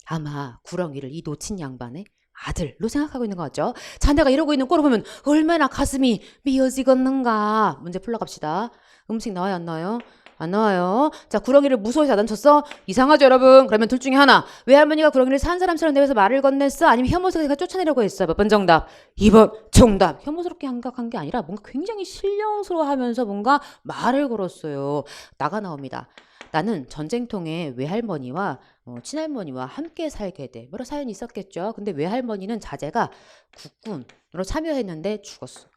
아마 구렁이를 이 놓친 양반의 아들로 생각하고 있는 거 같죠? 자네가 이러고 있는 꼴을 보면 얼마나 가슴이 미어지겠는가. 문제 풀러갑시다. 음식 나와요 안 나와요? 안 나와요. 자, 구렁이를 무서워서 야단쳤어? 이상하죠 여러분? 그러면 둘 중에 하나. 외할머니가 구렁이를 산 사람처럼 내면서 말을 건넸어? 아니면 혐오스럽게 쫓아내려고 했어? 몇 번 정답? 2번 정답. 혐오스럽게 생각한 게 아니라 뭔가 굉장히 신령스러워하면서 뭔가 말을 걸었어요. 나가 나옵니다. 나는 전쟁통에 외할머니와 친할머니와 함께 살게 돼. 뭐라 사연이 있었겠죠. 근데 외할머니는 자제가 국군으로 참여했는데 죽었어.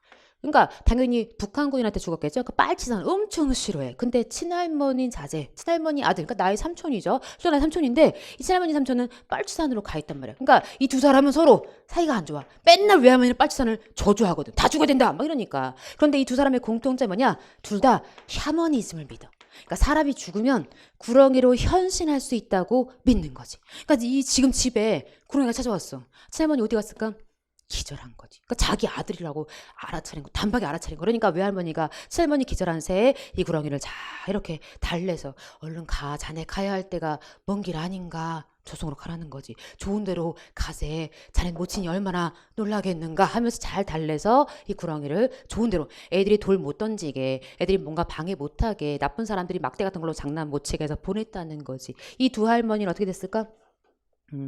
그러니까 당연히 북한군인한테 죽었겠죠. 그 빨치산 엄청 싫어해. 근데 친할머니 자제, 친할머니 아들, 그러니까 나의 삼촌이죠. 나의 삼촌인데 이 친할머니 삼촌은 빨치산으로 가 있단 말이야. 그러니까 이 두 사람은 서로 사이가 안 좋아. 맨날 외할머니는 빨치산을 저주하거든. 다 죽어야 된다. 막 이러니까. 그런데 이 두 사람의 공통점이 뭐냐? 둘 다 샤머니즘을 믿어. 그러니까 사람이 죽으면 구렁이로 현신할 수 있다고 믿는 거지. 그러니까 이 지금 집에 구렁이가 찾아왔어. 친할머니 어디 갔을까? 기절한 거지. 그러니까 자기 아들이라고 알아차린 거, 단박에 알아차린 거. 그러니까 외할머니가 친할머니 기절한 새에 이 구렁이를 자 이렇게 달래서 얼른 가, 자네 가야 할 때가 먼 길 아닌가. 조성으로 가라는 거지. 좋은 대로 가세. 자네 모친이 얼마나 놀라겠는가 하면서 잘 달래서 이 구렁이를 좋은 대로, 애들이 돌 못 던지게, 애들이 뭔가 방해 못하게, 나쁜 사람들이 막대 같은 걸로 장난 못 치게 해서 보냈다는 거지. 이 두 할머니는 어떻게 됐을까?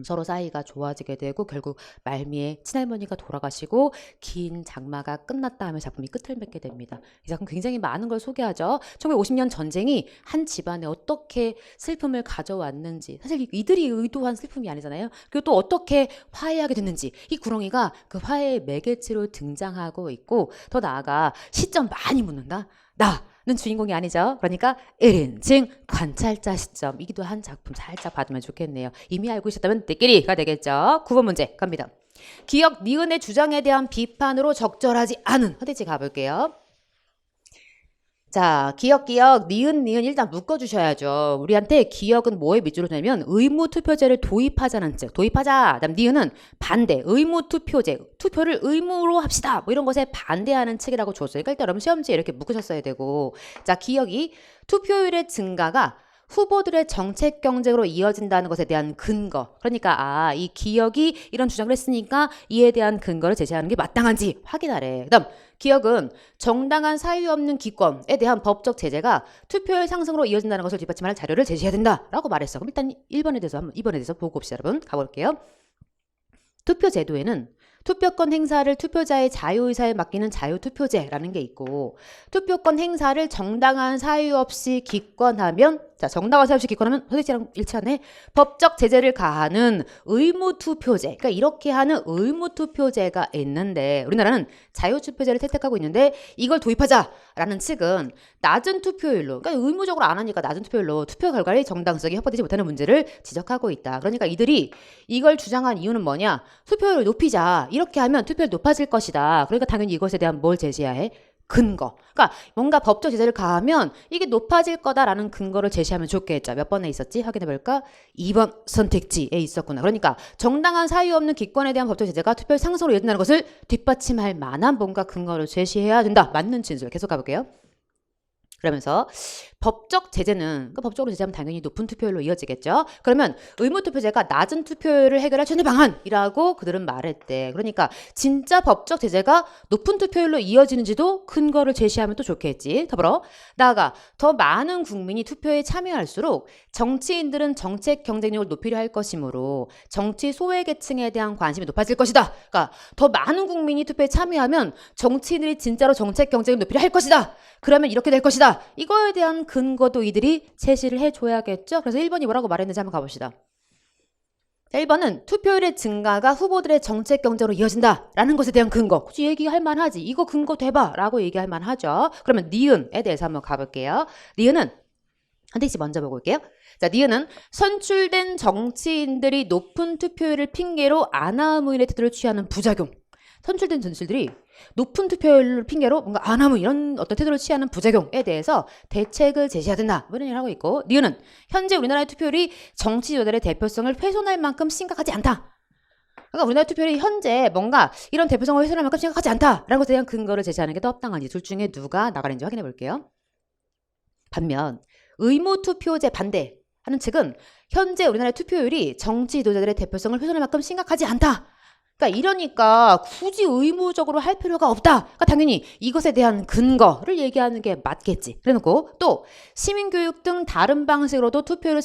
서로 사이가 좋아지게 되고 결국 말미에 친할머니가 돌아가시고 긴 장마가 끝났다 하며 작품이 끝을 맺게 됩니다. 이 작품 굉장히 많은 걸 소개하죠. 1950년 전쟁이 한 집안에 어떻게 슬픔을 가져왔는지, 사실 이들이 의도한 슬픔이 아니잖아요. 그리고 또 어떻게 화해하게 됐는지, 이 구렁이가 그 화해의 매개체로 등장하고 있고, 더 나아가 시점 많이 묻는다. 나는 주인공이 아니죠. 그러니까 1인칭 관찰자 시점이기도 한 작품 살짝 받으면 좋겠네요. 이미 알고 있었다면 내끼리가 되겠죠. 9번 문제 갑니다. 기억 니은의 주장에 대한 비판으로 적절하지 않은 화대지 가볼게요. 자, 기억, 니은 일단 묶어주셔야죠. 우리한테 기억은 뭐에 밑줄을 두냐면 의무투표제를 도입하자는 뜻. 도입하자. 그다음 니은은 반대. 의무투표제. 투표를 의무로 합시다. 뭐 이런 것에 반대하는 책이라고 줬어요. 그러니까 일단 여러분 시험지에 이렇게 묶으셨어야 되고. 자, 기억이 투표율의 증가가 후보들의 정책 경쟁으로 이어진다는 것에 대한 근거. 그러니까 이 기억이 이런 주장을 했으니까 이에 대한 근거를 제시하는 게 마땅한지 확인하래. 그다음 기억은 정당한 사유 없는 기권에 대한 법적 제재가 투표율 상승으로 이어진다는 것을 뒷받침하는 자료를 제시해야 된다라고 말했어. 그럼 일단 1번에 대해서 한번 2번에 대해서 보고 봅시다. 여러분 가볼게요. 투표 제도에는 투표권 행사를 투표자의 자유의사에 맡기는 자유투표제라는 게 있고, 투표권 행사를 정당한 사유 없이 기권하면, 자, 정당한 사유 없이 기권하면 선택지랑 일치하네. 법적 제재를 가하는 의무투표제. 그러니까 이렇게 하는 의무투표제가 있는데, 우리나라는 자유투표제를 채택하고 있는데 이걸 도입하자라는 측은 낮은 투표율로, 그러니까 의무적으로 안 하니까 낮은 투표율로 투표 결과의 정당성이 확보되지 못하는 문제를 지적하고 있다. 그러니까 이들이 이걸 주장한 이유는 뭐냐? 투표율을 높이자. 이렇게 하면 투표율이 높아질 것이다. 그러니까 당연히 이것에 대한 뭘 제시해야 해? 근거. 그러니까 뭔가 법적 제재를 가하면 이게 높아질 거다라는 근거를 제시하면 좋겠죠. 몇 번에 있었지? 확인해 볼까? 2번 선택지에 있었구나. 그러니까 정당한 사유 없는 기권에 대한 법적 제재가 투표율 상승으로 이어진다는 것을 뒷받침할 만한 뭔가 근거를 제시해야 된다. 맞는 진술. 계속 가볼게요. 그러면서 법적 제재는, 그 법적으로 제재하면 당연히 높은 투표율로 이어지겠죠. 그러면 의무투표제가 낮은 투표율을 해결할 최대 방안이라고 그들은 말했대. 그러니까 진짜 법적 제재가 높은 투표율로 이어지는지도 근거를 제시하면 또 좋겠지. 더불어 나아가 더 많은 국민이 투표에 참여할수록 정치인들은 정책 경쟁력을 높이려 할 것이므로 정치 소외계층에 대한 관심이 높아질 것이다. 그러니까 더 많은 국민이 투표에 참여하면 정치인들이 진짜로 정책 경쟁을 높이려 할 것이다. 그러면 이렇게 될 것이다. 이거에 대한 근거도 이들이 제시를 해줘야겠죠. 그래서 1번이 뭐라고 말했는지 한번 가봅시다. 자, 1번은 투표율의 증가가 후보들의 정책 경쟁으로 이어진다라는 것에 대한 근거. 굳이 얘기할 만하지. 이거 근거 대봐라고 얘기할 만하죠. 그러면 니은에 대해서 한번 가볼게요. 니은은 한 대씩 먼저 보고 올게요. 자, 니은은 선출된 정치인들이 높은 투표율을 핑계로 아나무인의 태도를 취하는 부작용. 선출된 정치인들이 높은 투표율을 핑계로 뭔가 안 하면 이런 어떤 태도를 취하는 부작용에 대해서 대책을 제시해야 된다. 이런 얘기를 하고 있고, 니은은 현재 우리나라의 투표율이 정치 지도자들의 대표성을 훼손할 만큼 심각하지 않다. 그러니까 우리나라 투표율이 현재 뭔가 이런 대표성을 훼손할 만큼 심각하지 않다라는 것에 대한 근거를 제시하는 게 더 합당한지, 둘 중에 누가 나가는지 확인해 볼게요. 반면 의무투표제 반대하는 측은 현재 우리나라의 투표율이 정치 지도자들의 대표성을 훼손할 만큼 심각하지 않다. 그러니까 이러니까 굳이 의무적으로 할 필요가 없다. 그러니까 당연히 이것에 대한 근거를 얘기하는 게 맞겠지. 그래놓고 또 시민교육 등 다른 방식으로도 투표율을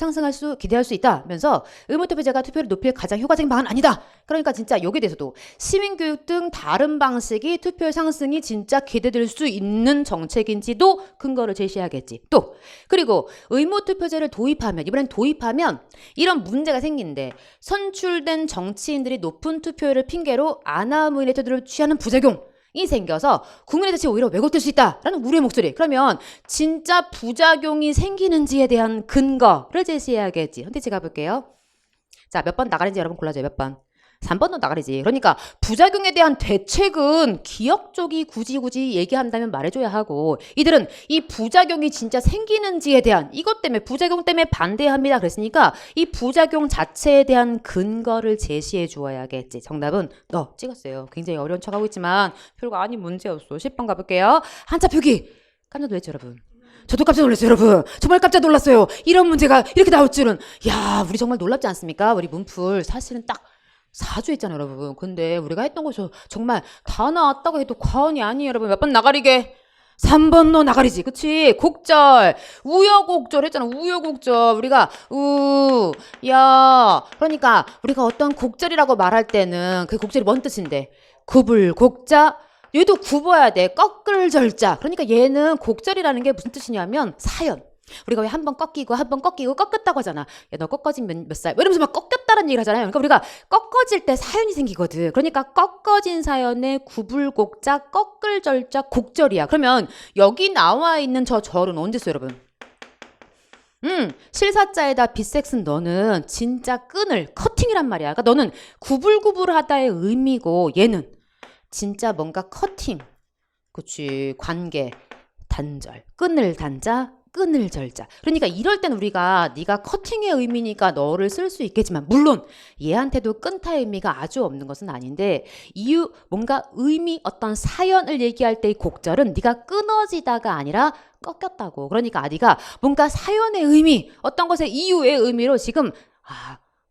기대할 수 있다면서 의무투표제가 투표율을 높일 가장 효과적인 방안은 아니다. 그러니까 진짜 여기에 대해서도 시민교육 등 다른 방식이 투표율 상승이 진짜 기대될 수 있는 정책인지도 근거를 제시해야겠지. 또 그리고 의무투표제를 이번엔 도입하면 이런 문제가 생긴대. 선출된 정치인들이 높은 투표율을 핑계로 아나무인의 태도를 취하는 부작용이 생겨서 국민의 대책이 오히려 왜곡될 수 있다라는 우려의 목소리. 그러면 진짜 부작용이 생기는지에 대한 근거를 제시해야겠지. 선택지 가볼게요. 자, 몇 번 나가는지 여러분 골라줘요. 몇 번. 3번도 나가리지. 그러니까 부작용에 대한 대책은 기억 쪽이 굳이 얘기한다면 말해줘야 하고, 이들은 이 부작용이 진짜 생기는지에 대한, 이것 때문에 부작용 때문에 반대합니다 그랬으니까 이 부작용 자체에 대한 근거를 제시해 주어야겠지. 정답은 너 찍었어요. 굉장히 어려운 척하고 있지만 별거 아닌 문제였어. 10번 가볼게요. 한자 표기. 깜짝 놀랐죠 여러분? 저도 깜짝 놀랐어요 여러분. 정말 깜짝 놀랐어요. 이런 문제가 이렇게 나올 줄은. 야, 우리 정말 놀랍지 않습니까? 우리 문풀 사실은 딱 4주 했잖아요 여러분. 근데 우리가 했던 것이 정말 다 나왔다고 해도 과언이 아니에요 여러분. 몇 번 나가리게? 3번도 나가리지. 그치? 곡절 우여곡절 했잖아. 우여곡절. 우리가 그러니까 우리가 어떤 곡절이라고 말할 때는 그 곡절이 뭔 뜻인데? 구불곡자. 얘도 굽어야 돼. 꺾을절자. 그러니까 얘는 곡절이라는 게 무슨 뜻이냐면 사연. 우리가 왜 한 번 꺾이고 꺾였다고 하잖아. 야, 너 꺾어진 몇 살? 이러면서 막 꺾였다는 얘기를 하잖아요. 그러니까 우리가 꺾어질 때 사연이 생기거든. 그러니까 꺾어진 사연에 구불곡자, 꺾을절자, 곡절이야. 그러면 여기 나와 있는 저 절은 언제 써요, 여러분? 실사자에다 빗색 쓴 너는 진짜 커팅이란 말이야. 그러니까 너는 구불구불하다의 의미고, 얘는 진짜 뭔가 커팅. 그치. 관계, 단절, 끈을 단자, 끈을 절자. 그러니까 이럴 땐 우리가 네가 커팅의 의미니까 너를 쓸 수 있겠지만, 물론 얘한테도 끈타의 의미가 아주 없는 것은 아닌데, 뭔가 의미, 어떤 사연을 얘기할 때의 곡절은 네가 끊어지다가 아니라 꺾였다고. 그러니까 네가 뭔가 사연의 의미, 어떤 것의 이유의 의미로 지금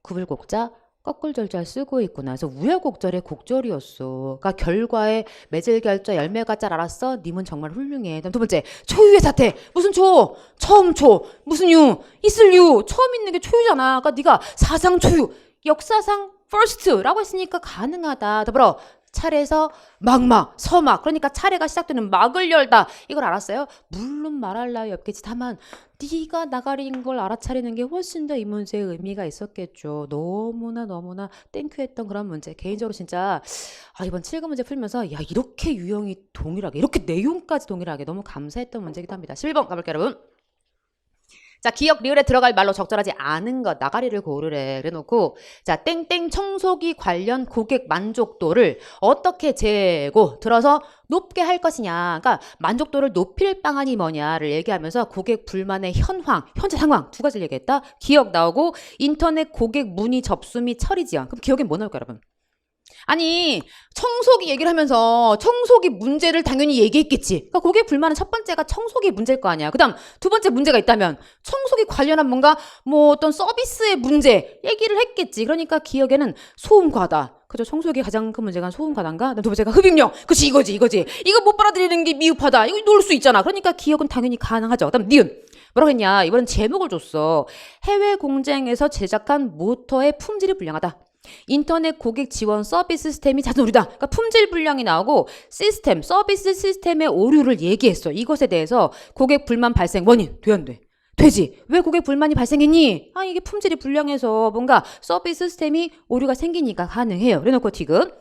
구불곡자, 거꾸절절 쓰고 있구나. 그래서 우여곡절의 곡절이었어. 그러니까 결과에 매질 결자 열매가 잘 알았어. 님은 정말 훌륭해. 그다음 두 번째, 초유의 사태. 무슨 초? 처음 초. 무슨 유? 있을 유. 처음 있는 게 초유잖아. 그러니까 네가 사상 초유, 역사상 first라고 했으니까 가능하다. 더불어 차례에서 막막, 서막. 그러니까 차례가 시작되는 막을 열다. 이걸 알았어요? 물론 말할 나위 없겠지. 다만 네가 나가리인 걸 알아차리는 게 훨씬 더 이 문제의 의미가 있었겠죠. 너무나 땡큐했던 그런 문제. 개인적으로 진짜 이번 7급 문제 풀면서 야, 이렇게 유형이 동일하게, 이렇게 내용까지 동일하게 너무 감사했던 문제이기도 합니다. 11번 가볼게요, 여러분. 자, 기억 리을에 들어갈 말로 적절하지 않은 것, 나가리를 고르래. 그래 놓고, 자, 땡땡 청소기 관련 고객 만족도를 어떻게 재고 들어서 높게 할 것이냐. 그러니까 만족도를 높일 방안이 뭐냐를 얘기하면서 고객 불만의 현황, 현재 상황 두 가지를 얘기했다. 기억 나오고 인터넷 고객 문의 접수 및 처리 지연. 그럼 기억에 뭐 나올까요, 여러분? 아니, 청소기 얘기를 하면서 청소기 문제를 당연히 얘기했겠지. 그러니까 고객 불만은 첫 번째가 청소기 문제일 거 아니야. 그 다음 두 번째 문제가 있다면 청소기 관련한 뭔가 뭐 어떤 서비스의 문제 얘기를 했겠지. 그러니까 기억에는 소음과다. 그죠? 청소기 가장 큰 문제가 소음과다인가? 두 번째가 흡입력. 그치, 이거지. 이거 못 빨아들이는 게 미흡하다. 이거 놓을 수 있잖아. 그러니까 기억은 당연히 가능하죠. 그 다음 니은. 뭐라고 했냐? 이번엔 제목을 줬어. 해외 공장에서 제작한 모터의 품질이 불량하다. 인터넷 고객 지원 서비스 시스템이 잦은 오류다. 그러니까 품질 불량이 나오고 시스템, 서비스 시스템의 오류를 얘기했어. 이것에 대해서 고객 불만 발생 원인 돼 안 돼? 되지. 왜 고객 불만이 발생했니? 이게 품질이 불량해서 뭔가 서비스 시스템이 오류가 생기니까 가능해요. 그래놓고 디귿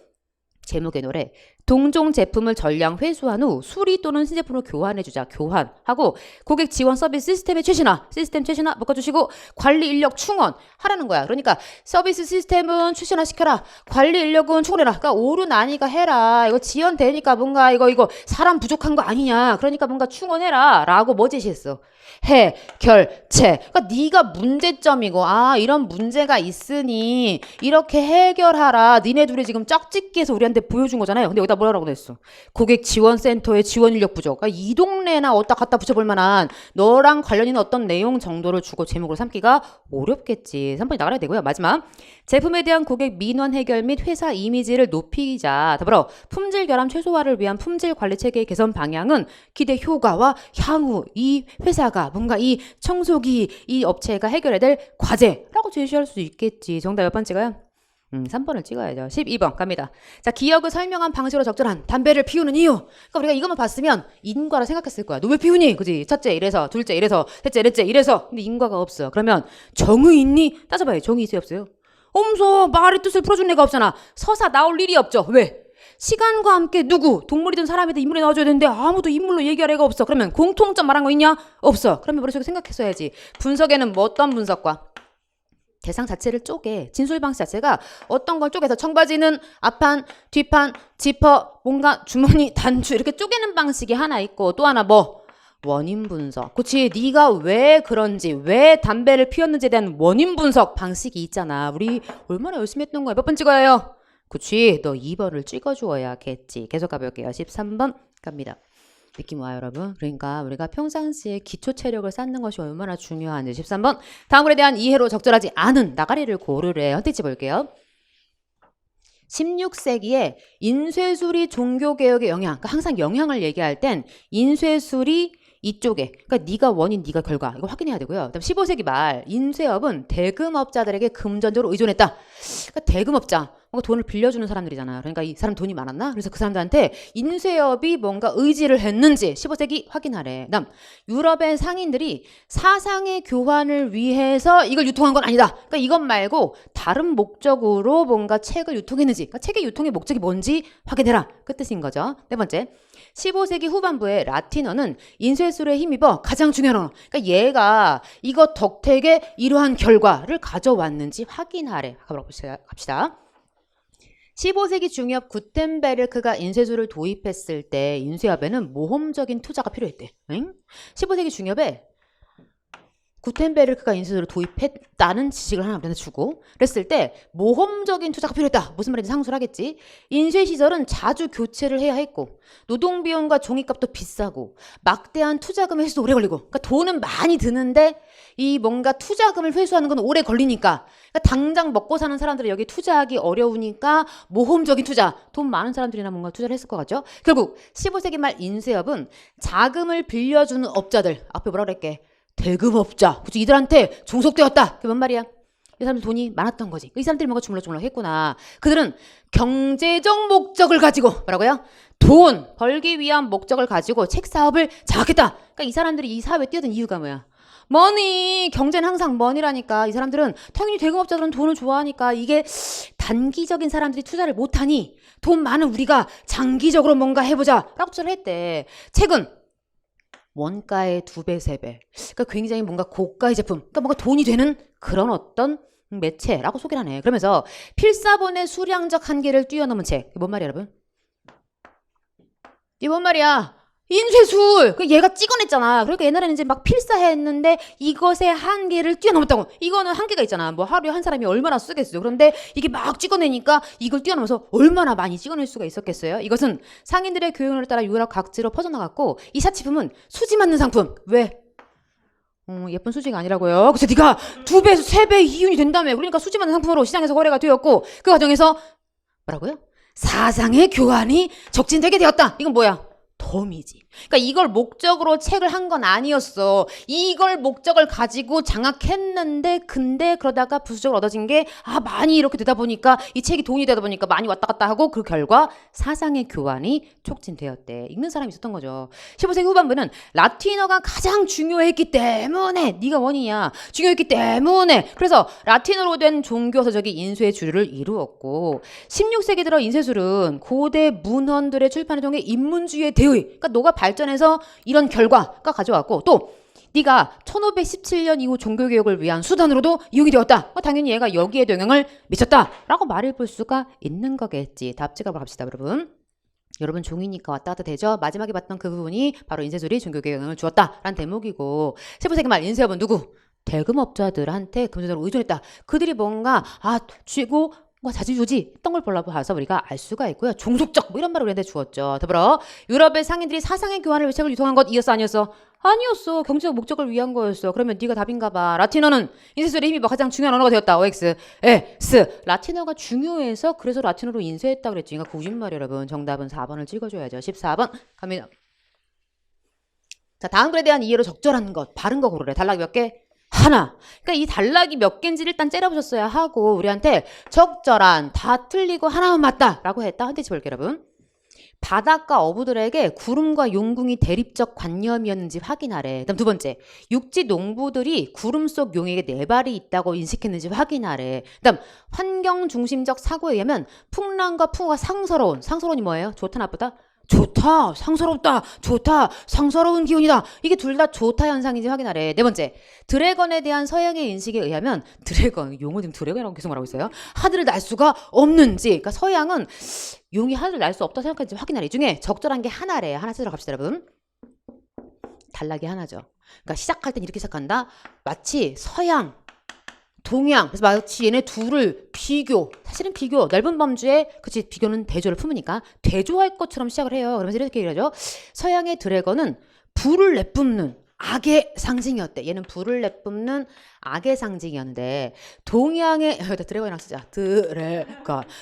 제목의 노래 동종 제품을 전량 회수한 후 수리 또는 신제품으로 교환해주자. 교환하고 고객 지원 서비스 시스템의 최신화, 시스템 최신화 묶어주시고 관리 인력 충원 하라는 거야. 그러니까 서비스 시스템은 최신화 시켜라. 관리 인력은 충원해라. 그러니까 오류 나니까 해라. 이거 지연되니까 뭔가 이거 사람 부족한 거 아니냐. 그러니까 뭔가 충원해라. 라고 뭐 제시했어? 해결책. 그러니까 네가 문제점이고 이런 문제가 있으니 이렇게 해결하라. 니네 둘이 지금 짝짓기해서 우리한테 보여준 거잖아요. 근데 여기다 뭐라고 했어? 고객 지원센터의 지원 인력 부족. 그러니까 이 동네나 어디다 갖다 붙여볼 만한 너랑 관련 있는 어떤 내용 정도를 주고 제목으로 삼기가 어렵겠지. 3번이 나가야 되고요. 마지막 제품에 대한 고객 민원 해결 및 회사 이미지를 높이자. 더불어 품질 결함 최소화를 위한 품질 관리 체계 개선 방향은 기대 효과와 향후 이 회사가 뭔가 이 청소기 이 업체가 해결해야 될 과제라고 제시할 수 있겠지. 정답 몇 번 찍어요? 3번을 찍어야죠. 12번 갑니다. 자, 기억을 설명한 방식으로 적절한 담배를 피우는 이유. 그러니까 우리가 이것만 봤으면 인과라 생각했을 거야. 너 왜 피우니? 그지? 첫째 이래서, 둘째 이래서, 셋째 넷째 이래서. 근데 인과가 없어. 그러면 정의 있니? 따져봐요. 정의 있어요, 없어요? 없어. 말의 뜻을 풀어준 애가 없잖아. 서사 나올 일이 없죠. 왜? 시간과 함께 누구? 동물이든 사람이든 인물이 나와줘야 되는데 아무도 인물로 얘기할 애가 없어. 그러면 공통점 말한 거 있냐? 없어. 그러면 머릿속에 생각했어야지. 분석에는 뭐 어떤 분석과? 대상 자체를 쪼개. 진술 방식 자체가 어떤 걸 쪼개서 청바지는 앞판, 뒷판, 지퍼, 뭔가 주머니, 단추 이렇게 쪼개는 방식이 하나 있고 또 하나 뭐? 원인 분석. 그치? 네가 왜 그런지, 왜 담배를 피웠는지에 대한 원인 분석 방식이 있잖아. 우리 얼마나 열심히 했던 거야. 몇 번 찍어야 해요? 그치? 너 2번을 찍어주어야겠지. 계속 가볼게요. 13번 갑니다. 느낌 와요, 여러분? 그러니까 우리가 평상시에 기초 체력을 쌓는 것이 얼마나 중요한지. 13번 다음 글에 대한 이해로 적절하지 않은 나가리를 고르래. 선택지 볼게요. 16세기에 인쇄술이 종교개혁의 영향, 그러니까 항상 영향을 얘기할 땐 인쇄술이 이쪽에, 그러니까 네가 원인, 네가 결과, 이거 확인해야 되고요. 그다음 15세기 말 인쇄업은 대금업자들에게 금전적으로 의존했다. 그러니까 대금업자, 뭔가 돈을 빌려주는 사람들이잖아요. 그러니까 이 사람 돈이 많았나? 그래서 그 사람들한테 인쇄업이 뭔가 의지를 했는지 15세기 확인하래. 그다음 유럽의 상인들이 사상의 교환을 위해서 이걸 유통한 건 아니다. 그러니까 이것 말고 다른 목적으로 뭔가 책을 유통했는지, 그러니까 책의 유통의 목적이 뭔지 확인해라. 그 뜻인 거죠. 네 번째. 15세기 후반부에 라틴어는 인쇄술에 힘입어 가장 중요한 언어. 그러니까 얘가 이거 덕택의 이러한 결과를 가져왔는지 확인하래. 갑시다. 15세기 중엽 구텐베르크가 인쇄술을 도입했을 때 인쇄업에는 모험적인 투자가 필요했대. 응? 15세기 중엽에 구텐베르크가 인쇄술을 도입했다는 지식을 하나 우리한테 주고 그랬을 때 모험적인 투자가 필요했다. 무슨 말인지 상수를 하겠지. 인쇄 시설은 자주 교체를 해야 했고 노동비용과 종이값도 비싸고 막대한 투자금의 회수도 오래 걸리고 그러니까 돈은 많이 드는데 이 뭔가 투자금을 회수하는 건 오래 걸리니까. 그러니까 당장 먹고 사는 사람들은 여기 투자하기 어려우니까 모험적인 투자. 돈 많은 사람들이나 뭔가 투자를 했을 것 같죠. 결국 15세기 말 인수협은 자금을 빌려주는 업자들. 앞에 뭐라 그랬게? 대금업자. 그치? 이들한테 종속되었다. 그게 뭔 말이야? 이 사람들 돈이 많았던 거지. 이 사람들이 뭔가 주물럭주물럭 했구나. 그들은 경제적 목적을 가지고 뭐라고요? 돈 벌기 위한 목적을 가지고 책 사업을 장악했다. 그러니까 이 사람들이 이 사업에 뛰어든 이유가 뭐야? 머니. 경제는 항상 머니라니까. 이 사람들은 당연히 대금업자들은 돈을 좋아하니까 이게 단기적인 사람들이 투자를 못하니 돈 많은 우리가 장기적으로 뭔가 해보자 라고 투자를 했대. 책은 원가의 2배, 3배. 그러니까 굉장히 뭔가 고가의 제품. 그러니까 뭔가 돈이 되는 그런 어떤 매체라고 소개를 하네. 그러면서 필사본의 수량적 한계를 뛰어넘은 책. 이게 뭔 말이야, 여러분? 이게 뭔 말이야? 인쇄술! 얘가 찍어냈잖아. 그러니까 옛날에는 이제 막 필사했는데 이것의 한계를 뛰어넘었다고. 이거는 한계가 있잖아. 뭐 하루에 한 사람이 얼마나 쓰겠어요. 그런데 이게 막 찍어내니까 이걸 뛰어넘어서 얼마나 많이 찍어낼 수가 있었겠어요. 이것은 상인들의 교양을 따라 유럽 각지로 퍼져나갔고 이 샷치품은 수지 맞는 상품. 왜? 예쁜 수지가 아니라고요. 그래서 네가 2배, 3배 이윤이 된다며. 그러니까 수지 맞는 상품으로 시장에서 거래가 되었고 그 과정에서 뭐라고요? 사상의 교환이 촉진되게 되었다. 이건 뭐야? 덤이지. 그러니까 이걸 목적으로 책을 한 건 아니었어. 이걸 목적을 가지고 장악했는데 근데 그러다가 부수적으로 얻어진 게 많이 이렇게 되다 보니까 이 책이 돈이 되다 보니까 많이 왔다 갔다 하고 그 결과 사상의 교환이 촉진되었대. 읽는 사람이 있었던 거죠. 15세기 후반부는 라틴어가 가장 중요했기 때문에 네가 원이냐. 중요했기 때문에 그래서 라틴어로 된 종교서적이 인쇄의 주류를 이루었고 16세기 들어 인쇄술은 고대 문헌들의 출판을 통해 인문주의의 대의 그러니까 너가 발전해서 이런 결과가 가져왔고 또 네가 1517년 이후 종교개혁을 위한 수단으로도 이용이 되었다. 당연히 얘가 여기에도 영향을 미쳤다라고 말해볼 수가 있는 거겠지. 답 찍어봐 갑시다 여러분. 여러분 종이니까 왔다 갔다 되죠. 마지막에 봤던 그 부분이 바로 인쇄술이 종교개혁에 영향을 주었다라는 대목이고 15세기 말 인쇄업은 누구? 대금업자들한테 금전적으로 의존했다. 그들이 뭔가 쥐고 뭐 자주조지 했던 걸 봐서 우리가 알 수가 있고요. 종속적 뭐 이런 말을 우리한테 주었죠. 더불어 유럽의 상인들이 사상의 교환을 위해 책을 유통한 것 이었어 아니었어? 아니었어. 경제적 목적을 위한 거였어. 그러면 네가 답인가 봐. 라틴어는 인쇄술의 힘이 뭐 가장 중요한 언어가 되었다. OX, S. 라틴어가 중요해서 그래서 라틴어로 인쇄했다 그랬지. 그러니까 거짓말이야 여러분. 정답은 4번을 찍어줘야죠. 14번 갑니다. 자 다음 글에 대한 이해로 적절한 것 바른 거 고르래. 단락이 몇 개? 하나. 그러니까 이 단락이 몇 개인지를 일단 째려보셨어야 하고 우리한테 적절한 다 틀리고 하나만 맞다라고 했다. 한 대씩 볼게요 여러분. 바닷가 어부들에게 구름과 용궁이 대립적 관념이었는지 확인하래. 그다음 두 번째. 육지 농부들이 구름 속 용에게 네 발이 있다고 인식했는지 확인하래. 그다음 환경 중심적 사고에 의하면 풍랑과 풍우가 상서로운이 뭐예요? 좋다 나쁘다? 좋다, 상서롭다, 좋다, 상서로운 기운이다. 이게 둘 다 좋다 현상인지 확인하래. 네 번째, 드래건에 대한 서양의 인식에 의하면 용어 지금 드래건이라고 계속 말하고 있어요. 하늘을 날 수가 없는지. 그러니까 서양은 용이 하늘을 날 수 없다 생각하는지 확인하래. 이 중에 적절한 게 하나래. 하나 찾으러 갑시다 여러분. 단락이 하나죠. 그러니까 시작할 땐 이렇게 시작한다. 마치 서양 동양 그래서 마치 얘네 둘을 사실은 비교 넓은 범주에 그치 비교는 대조를 품으니까 대조할 것처럼 시작을 해요. 그러면서 이렇게 얘기하죠. 서양의 드래건은 불을 내뿜는 악의 상징이었대. 얘는 불을 내뿜는 악의 상징이었는데 동양의 드래건이랑 쓰자.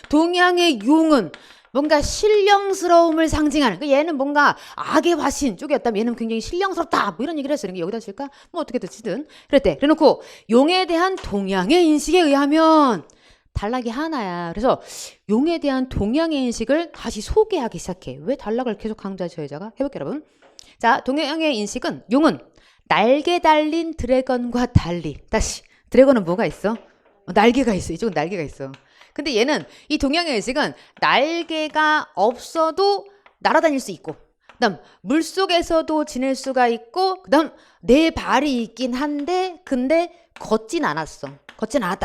동양의 용은 뭔가 신령스러움을 상징하는 얘는 뭔가 악의 화신 쪽이었다면 얘는 굉장히 신령스럽다 뭐 이런 얘기를 했어요. 여기다 쓸까? 뭐 어떻게 듣지든 그랬대. 그래놓고 용에 대한 동양의 인식에 의하면 단락이 하나야. 그래서 용에 대한 동양의 인식을 다시 소개하기 시작해. 왜 단락을 계속 강조하죠 여자가? 해볼게요 여러분. 자 동양의 인식은 용은 날개 달린 드래건과 달리 다시 드래건은 뭐가 있어? 날개가 있어. 이쪽은 날개가 있어. 근데 얘는 이 동양의 의식은 날개가 없어도 날아다닐 수 있고 그다음 물속에서도 지낼 수가 있고 그다음 네 발이 있긴 한데 근데 걷진 않았다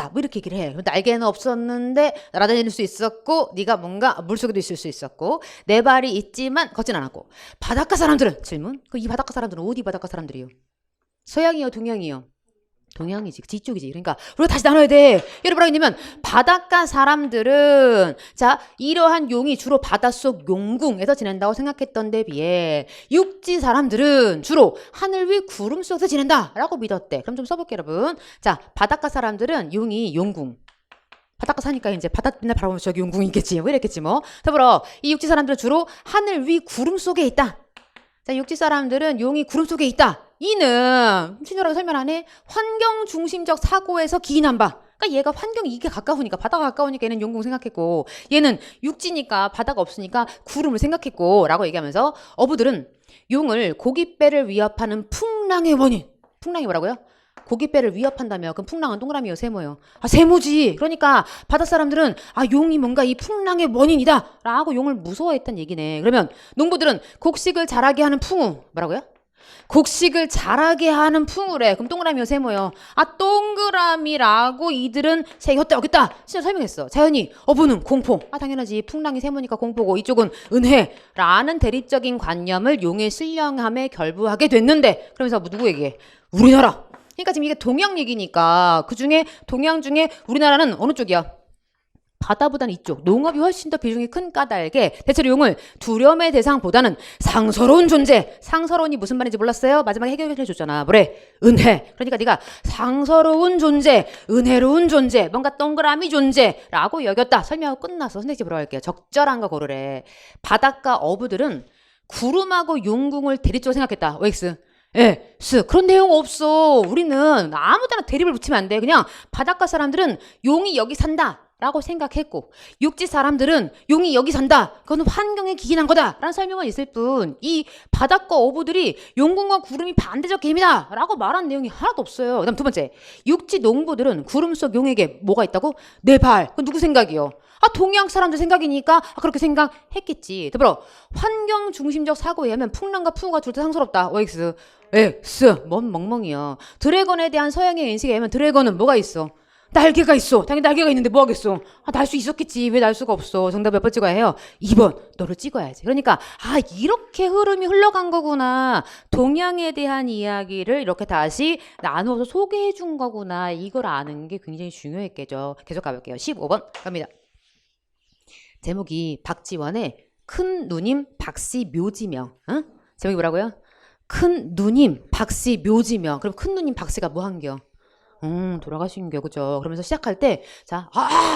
뭐 이렇게 얘기를 해. 날개는 없었는데 날아다닐 수 있었고 네가 뭔가 물속에도 있을 수 있었고 네 발이 있지만 걷진 않았고 바닷가 사람들은 질문? 이 바닷가 사람들은 어디 바닷가 사람들이요? 서양이요 동양이요? 동양이지. 그치, 이쪽이지. 그러니까 우리가 다시 나눠야 돼. 예를 뭐라 했냐면 바닷가 사람들은 자 이러한 용이 주로 바닷속 용궁에서 지낸다고 생각했던 데 비해 육지 사람들은 주로 하늘 위 구름 속에서 지낸다라고 믿었대. 그럼 좀 써볼게요, 여러분. 자, 바닷가 사람들은 용이 용궁. 바닷가 사니까 이제 바다 맨날 바라보면 저기 용궁이 있겠지. 뭐 이랬겠지 뭐. 더불어 이 육지 사람들은 주로 하늘 위 구름 속에 있다. 자, 육지 사람들은 용이 구름 속에 있다. 이는 친절하게 설명하네. 환경 중심적 사고에서 기인한 바. 그러니까 얘가 환경이 이게 가까우니까 바다가 가까우니까 얘는 용궁 생각했고 얘는 육지니까 바다가 없으니까 구름을 생각했고 라고 얘기하면서 어부들은 용을 고깃배를 위협하는 풍랑의 원인. 풍랑이 뭐라고요? 고깃배를 위협한다며. 그럼 풍랑은 동그라미요, 세모요? 아, 세모지. 그러니까 바다 사람들은 아, 용이 뭔가 이 풍랑의 원인이다 라고 용을 무서워했단 얘기네. 그러면 농부들은 곡식을 자라게 하는 풍우. 뭐라고요? 곡식을 자라게 하는 풍우래. 그럼 동그라미요, 세모요? 아, 동그라미라고 이들은 여기다 여기다 진짜 설명했어. 자연히 어부는 공포. 아, 당연하지. 풍랑이 세모니까 공포고 이쪽은 은혜라는 대립적인 관념을 용의 신령함에 결부하게 됐는데 그러면서 누구에게? 우리나라. 그러니까 지금 이게 동양 얘기니까 그중에 동양 중에 우리나라는 어느 쪽이야? 바다보다는 이쪽. 농업이 훨씬 더 비중이 큰 까닭에 대체로 용을 두려움의 대상보다는 상서로운 존재. 상서로운이 무슨 말인지 몰랐어요? 마지막에 해결해 줬잖아. 뭐래? 은혜. 그러니까 네가 상서로운 존재, 은혜로운 존재, 뭔가 동그라미 존재라고 여겼다. 설명하고 끝났어. 선생님 뭐라고 할게요. 적절한 거 고르래. 바닷가 어부들은 구름하고 용궁을 대립적으로 생각했다. OX. 예, 그런 내용 없어. 우리는 아무 데나 대립을 붙이면 안 돼. 그냥 바닷가 사람들은 용이 여기 산다 라고 생각했고 육지 사람들은 용이 여기 산다. 그거는 환경에 기인한 거다 라는 설명은 있을 뿐 이 바닷가 어부들이 용궁과 구름이 반대적 개념이다 라고 말한 내용이 하나도 없어요. 그 다음 두 번째, 육지 농부들은 구름 속 용에게 뭐가 있다고? 내 발. 그건 누구 생각이요? 아, 동양 사람들 생각이니까 그렇게 생각했겠지. 더불어 환경 중심적 사고에 의하면 풍랑과 풍우가 둘 다 상스럽다. OX. 뭔 멍멍이야. 드래곤에 대한 서양의 인식에 의하면 드래곤은 뭐가 있어? 날개가 있어. 당연히 날개가 있는데 뭐 하겠어? 아, 날 수 있었겠지. 왜 날 수가 없어? 정답 몇 번 찍어야 해요? 2번. 너를 찍어야지. 그러니까 아, 이렇게 흐름이 흘러간 거구나. 동양에 대한 이야기를 이렇게 다시 나누어서 소개해 준 거구나. 이걸 아는 게 굉장히 중요했겠죠. 계속 가볼게요. 15번 갑니다. 제목이 박지원의 큰 누님 박씨 묘지명. 응? 제목이 뭐라고요? 큰 누님 박씨 묘지명. 그럼 큰 누님 박씨가 뭐 한겨? 돌아가신겨. 그죠? 그러면서 시작할 때, 자,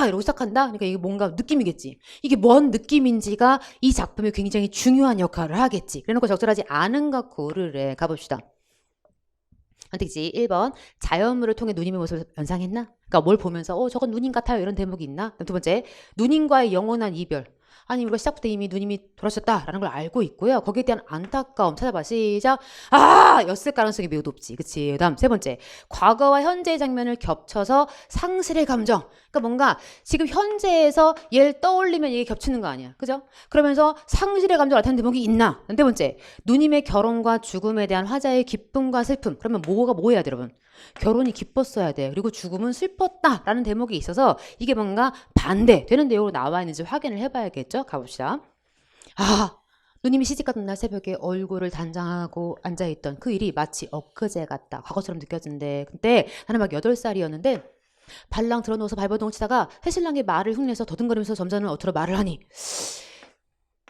이러고 시작한다? 그러니까 이게 뭔가 느낌이겠지. 이게 뭔 느낌인지가 이 작품에 굉장히 중요한 역할을 하겠지. 그래놓고 적절하지 않은 것 고르래. 가봅시다. 선택지 1번. 자연물을 통해 누님의 모습을 연상했나? 그러니까 뭘 보면서 저건 누님 같아요. 이런 대목이 있나? 두 번째. 누님과의 영원한 이별. 아니 우리가 시작부터 이미 누님이 돌아가셨다라는 걸 알고 있고요. 거기에 대한 안타까움 찾아봐. 시작. 였을 가능성이 매우 높지. 그치? 그 다음 세 번째. 과거와 현재의 장면을 겹쳐서 상실의 감정. 그러니까 뭔가 지금 현재에서 얘를 떠올리면 이게 겹치는 거 아니야. 그죠? 그러면서 상실의 감정을 나타내는 대목이 있나? 네 번째. 누님의 결혼과 죽음에 대한 화자의 기쁨과 슬픔. 그러면 뭐 해야 돼, 여러분? 결혼이 기뻤어야 돼. 그리고 죽음은 슬펐다라는 대목이 있어서 이게 뭔가 반대되는 내용으로 나와 있는지 확인을 해봐야겠죠? 가봅시다. 누님이 시집갔던 날 새벽에 얼굴을 단장하고 앉아있던 그 일이 마치 엊그제 같다. 과거처럼 느껴진대. 그때 나는 막 8살이었는데 발랑 들어누워서 발버둥을 치다가 새신랑의 말을 흉내서 더듬거리면서 점잖은 어투로 말을 하니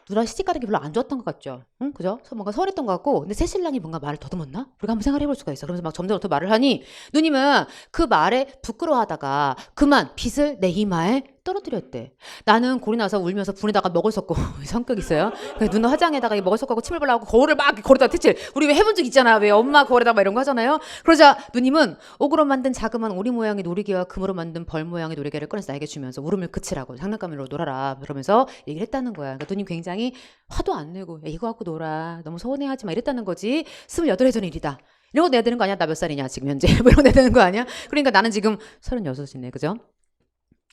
누나 시집가는 게 별로 안 좋았던 것 같죠? 응? 그죠? 뭔가 서운했던 것 같고 근데 새신랑이 뭔가 말을 더듬었나? 우리가 한번 생각해볼 수가 있어. 그러면서 막 점점 더 말을 하니 누님은 그 말에 부끄러워하다가 그만 빗을 내 이마에 떨어뜨렸대. 나는 골이 나서 울면서 분에다가 먹을 섞고 성격 있어요. 누나 화장에다가 먹을 섞고 침을 발라고 거울을 막 거울에다 퇴칠. 우리 왜 해본 적 있잖아. 왜 엄마 거울에다가 막 이런 거 하잖아요. 그러자 누님은 옥으로 만든 자그마한 오리 모양의 놀이개와 금으로 만든 벌 모양의 놀이개를 꺼내서 나에게 주면서 울음을 그치라고 장난감으로 놀아라. 그러면서 얘기를 했다는 거야. 그러니까 누님 굉장히 화도 안 내고 야, 이거 갖고 놀아. 너무 서운해하지 마. 이랬다는 거지. 28의 전 일이다. 이런 거 내야 되는 거 아니야? 나 몇 살이냐 지금 현재. 뭐 이런 거 내야 되는 거 아니야? 그러니까 나는 지금 36이네. 그죠?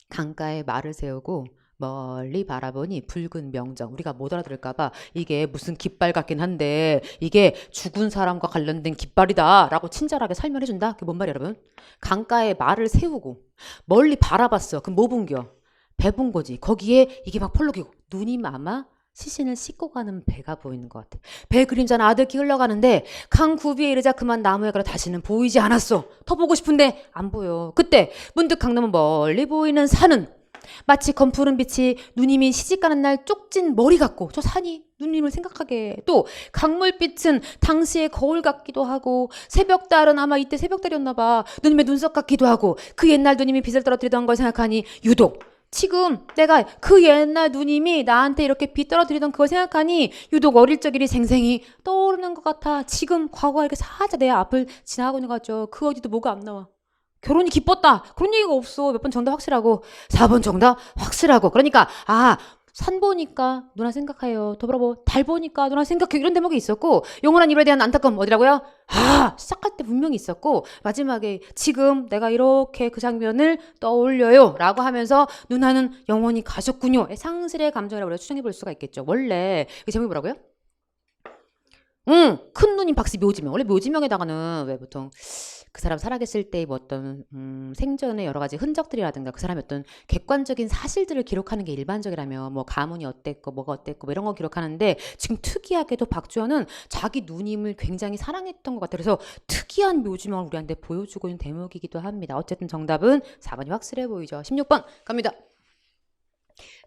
강가에 말을 세우고 멀리 바라보니 붉은 명정. 우리가 못 알아들을까봐 이게 무슨 깃발 같긴 한데 이게 죽은 사람과 관련된 깃발이다 라고 친절하게 설명해준다. 그게 뭔 말이야 여러분? 강가에 말을 세우고 멀리 바라봤어. 그럼 뭐 본겨? 배 본 거지. 거기에 이게 막 펄럭이고 누님 아마 시신을 싣고 가는 배가 보이는 것 같아. 배 그림자는 아득히 흘러가는데 강 구비에 이르자 그만 나무에 걸어 다시는 보이지 않았어. 더 보고 싶은데 안 보여. 그때 문득 강남은 멀리 보이는 산은 마치 검푸른 빛이 누님이 시집가는 날 쪽진 머리 같고 저 산이 누님을 생각하게 해. 또 강물빛은 당시의 거울 같기도 하고 새벽달은 아마 이때 새벽달이었나 봐. 누님의 눈썹 같기도 하고 그 옛날 누님이 빛을 떨어뜨리던 걸 생각하니 유독 지금 내가 그 옛날 누님이 나한테 이렇게 빛 떨어뜨리던 그걸 생각하니 유독 어릴 적 일이 생생히 떠오르는 것 같아. 지금 과거가 이렇게 살짝 내 앞을 지나가고 있는 것 같죠. 그 어디도 뭐가 안 나와. 결혼이 기뻤다. 그런 얘기가 없어. 몇 번 정답 확실하고 4번 정답 확실하고. 그러니까 산 보니까 누나 생각해요. 더불어 달 보니까 누나 생각해요. 이런 대목이 있었고 영원한 일에 대한 안타까움 어디라고요? 시작할 때 분명히 있었고 마지막에 지금 내가 이렇게 그 장면을 떠올려요 라고 하면서 누나는 영원히 가셨군요. 상실의 감정이라고 우리가 추정해 볼 수가 있겠죠. 원래 그 제목이 뭐라고요? 큰 누님 박씨 묘지명. 원래 묘지명에다가는 왜 보통 그 사람 살아계실 때의 뭐 어떤 생전의 여러 가지 흔적들이라든가 그 사람의 어떤 객관적인 사실들을 기록하는 게 일반적이라면 뭐 가문이 어땠고 뭐가 어땠고 뭐 이런 거 기록하는데 지금 특이하게도 박주연은 자기 누님을 굉장히 사랑했던 것 같아요. 그래서 특이한 묘지명을 우리한테 보여주고 있는 대목이기도 합니다. 어쨌든 정답은 4번이 확실해 보이죠. 16번 갑니다.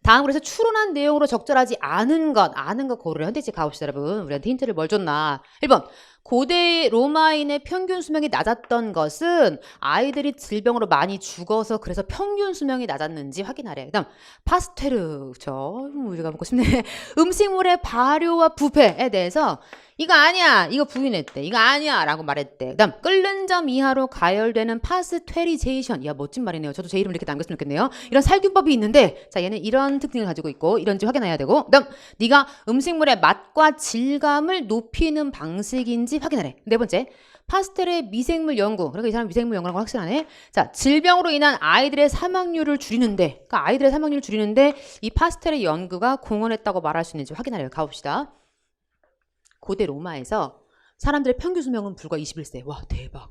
다음으로 해서 추론한 내용으로 적절하지 않은 것 고르래. 현대지 가봅시다 여러분. 우리한테 힌트를 뭘 줬나. 1번 고대 로마인의 평균 수명이 낮았던 것은 아이들이 질병으로 많이 죽어서 그래서 평균 수명이 낮았는지 확인하래. 그 다음 파스테르 그쵸? 우리가 먹고 싶네. 음식물의 발효와 부패에 대해서 이거 아니야. 이거 부인했대. 이거 아니야. 라고 말했대. 그 다음 끓는 점 이하로 가열되는 파스테리제이션. 이야 멋진 말이네요. 저도 제 이름을 이렇게 남겼으면 좋겠네요. 이런 살균법이 있는데 자 얘는 이런 특징을 가지고 있고 이런지 확인해야 되고 그 다음 네가 음식물의 맛과 질감을 높이는 방식인지 확인하래. 네 번째 파스텔의 미생물 연구. 그러니까 이 사람 미생물 연구라는 건 확실하네. 자, 질병으로 인한 아이들의 사망률을 줄이는데 그러니까 아이들의 사망률을 줄이는데 이 파스텔의 연구가 공헌했다고 말할 수 있는지 확인하래요. 가봅시다. 고대 로마에서 사람들의 평균 수명은 불과 21세. 와 대박.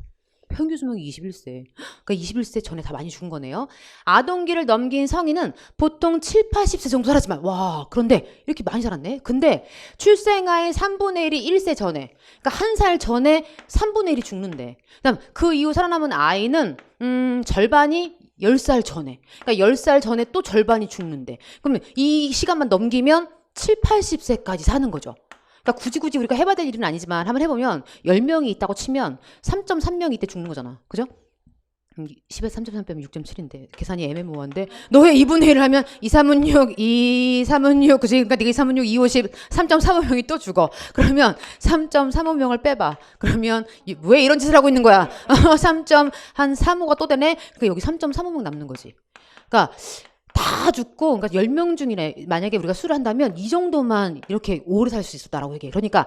평균 수명이 21세. 그러니까 21세 전에 다 많이 죽은 거네요. 아동기를 넘긴 성인은 보통 7, 80세 정도 살았지만 와 그런데 이렇게 많이 살았네. 근데 출생아의 3분의 1이 1세 전에 그러니까 한 살 전에 3분의 1이 죽는데 그다음 그 이후 살아남은 아이는 절반이 10살 전에 그러니까 10살 전에 또 절반이 죽는데 그러면 이 시간만 넘기면 7, 80세까지 사는 거죠. 그러니까 굳이 우리가 해봐야 될 일은 아니지만 한번 해보면 10명이 있다고 치면 3.3명이 이때 죽는 거잖아. 그죠? 10에서 3.3 빼면 6.7인데 계산이 애매모호한데 너의 2분의 1을 하면 2, 3은 6, 2, 3은 6 그치? 그러니까 네가 2, 3은 6, 2, 50, 3.35명이 또 죽어. 그러면 3.35명을 빼봐. 그러면 왜 이런 짓을 하고 있는 거야? 3.35가 또 되네? 그러니까 여기 3.35명 남는 거지. 그러니까 다 죽고 그러니까 10명 중이네. 만약에 우리가 수를 한다면 이 정도만 이렇게 오래 살 수 있었다라고 얘기해. 그러니까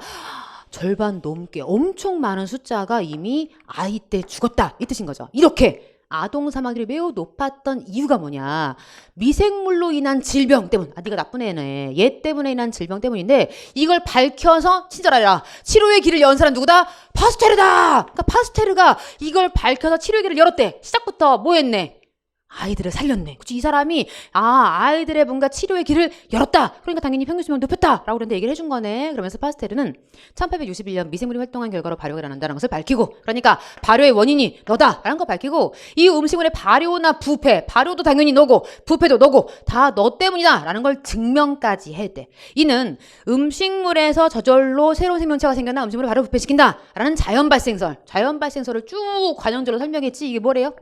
절반 넘게 엄청 많은 숫자가 이미 아이 때 죽었다 이 뜻인 거죠. 이렇게 아동 사망률이 매우 높았던 이유가 뭐냐. 미생물로 인한 질병 때문. 네가 나쁜 애네. 얘 때문에 인한 질병 때문인데 이걸 밝혀서 친절하라. 치료의 길을 연 사람 누구다? 파스테르다. 그러니까 파스테르가 이걸 밝혀서 치료의 길을 열었대. 시작부터 뭐 했네? 아이들을 살렸네. 그치? 이 사람이 아이들의 뭔가 치료의 길을 열었다. 그러니까 당연히 평균 수명 높였다. 라고 그런데 얘기를 해준 거네. 그러면서 파스테르는 1861년 미생물이 활동한 결과로 발효가 일어난다는 것을 밝히고 그러니까 발효의 원인이 너다. 라는 거 밝히고 이 음식물의 발효나 부패 발효도 당연히 너고 부패도 너고 다 너 때문이다. 라는 걸 증명까지 했대. 이는 음식물에서 저절로 새로운 생명체가 생겨나 음식물을 발효 부패시킨다. 라는 자연 발생설을 쭉 관용적으로 설명했지. 이게 뭐래요?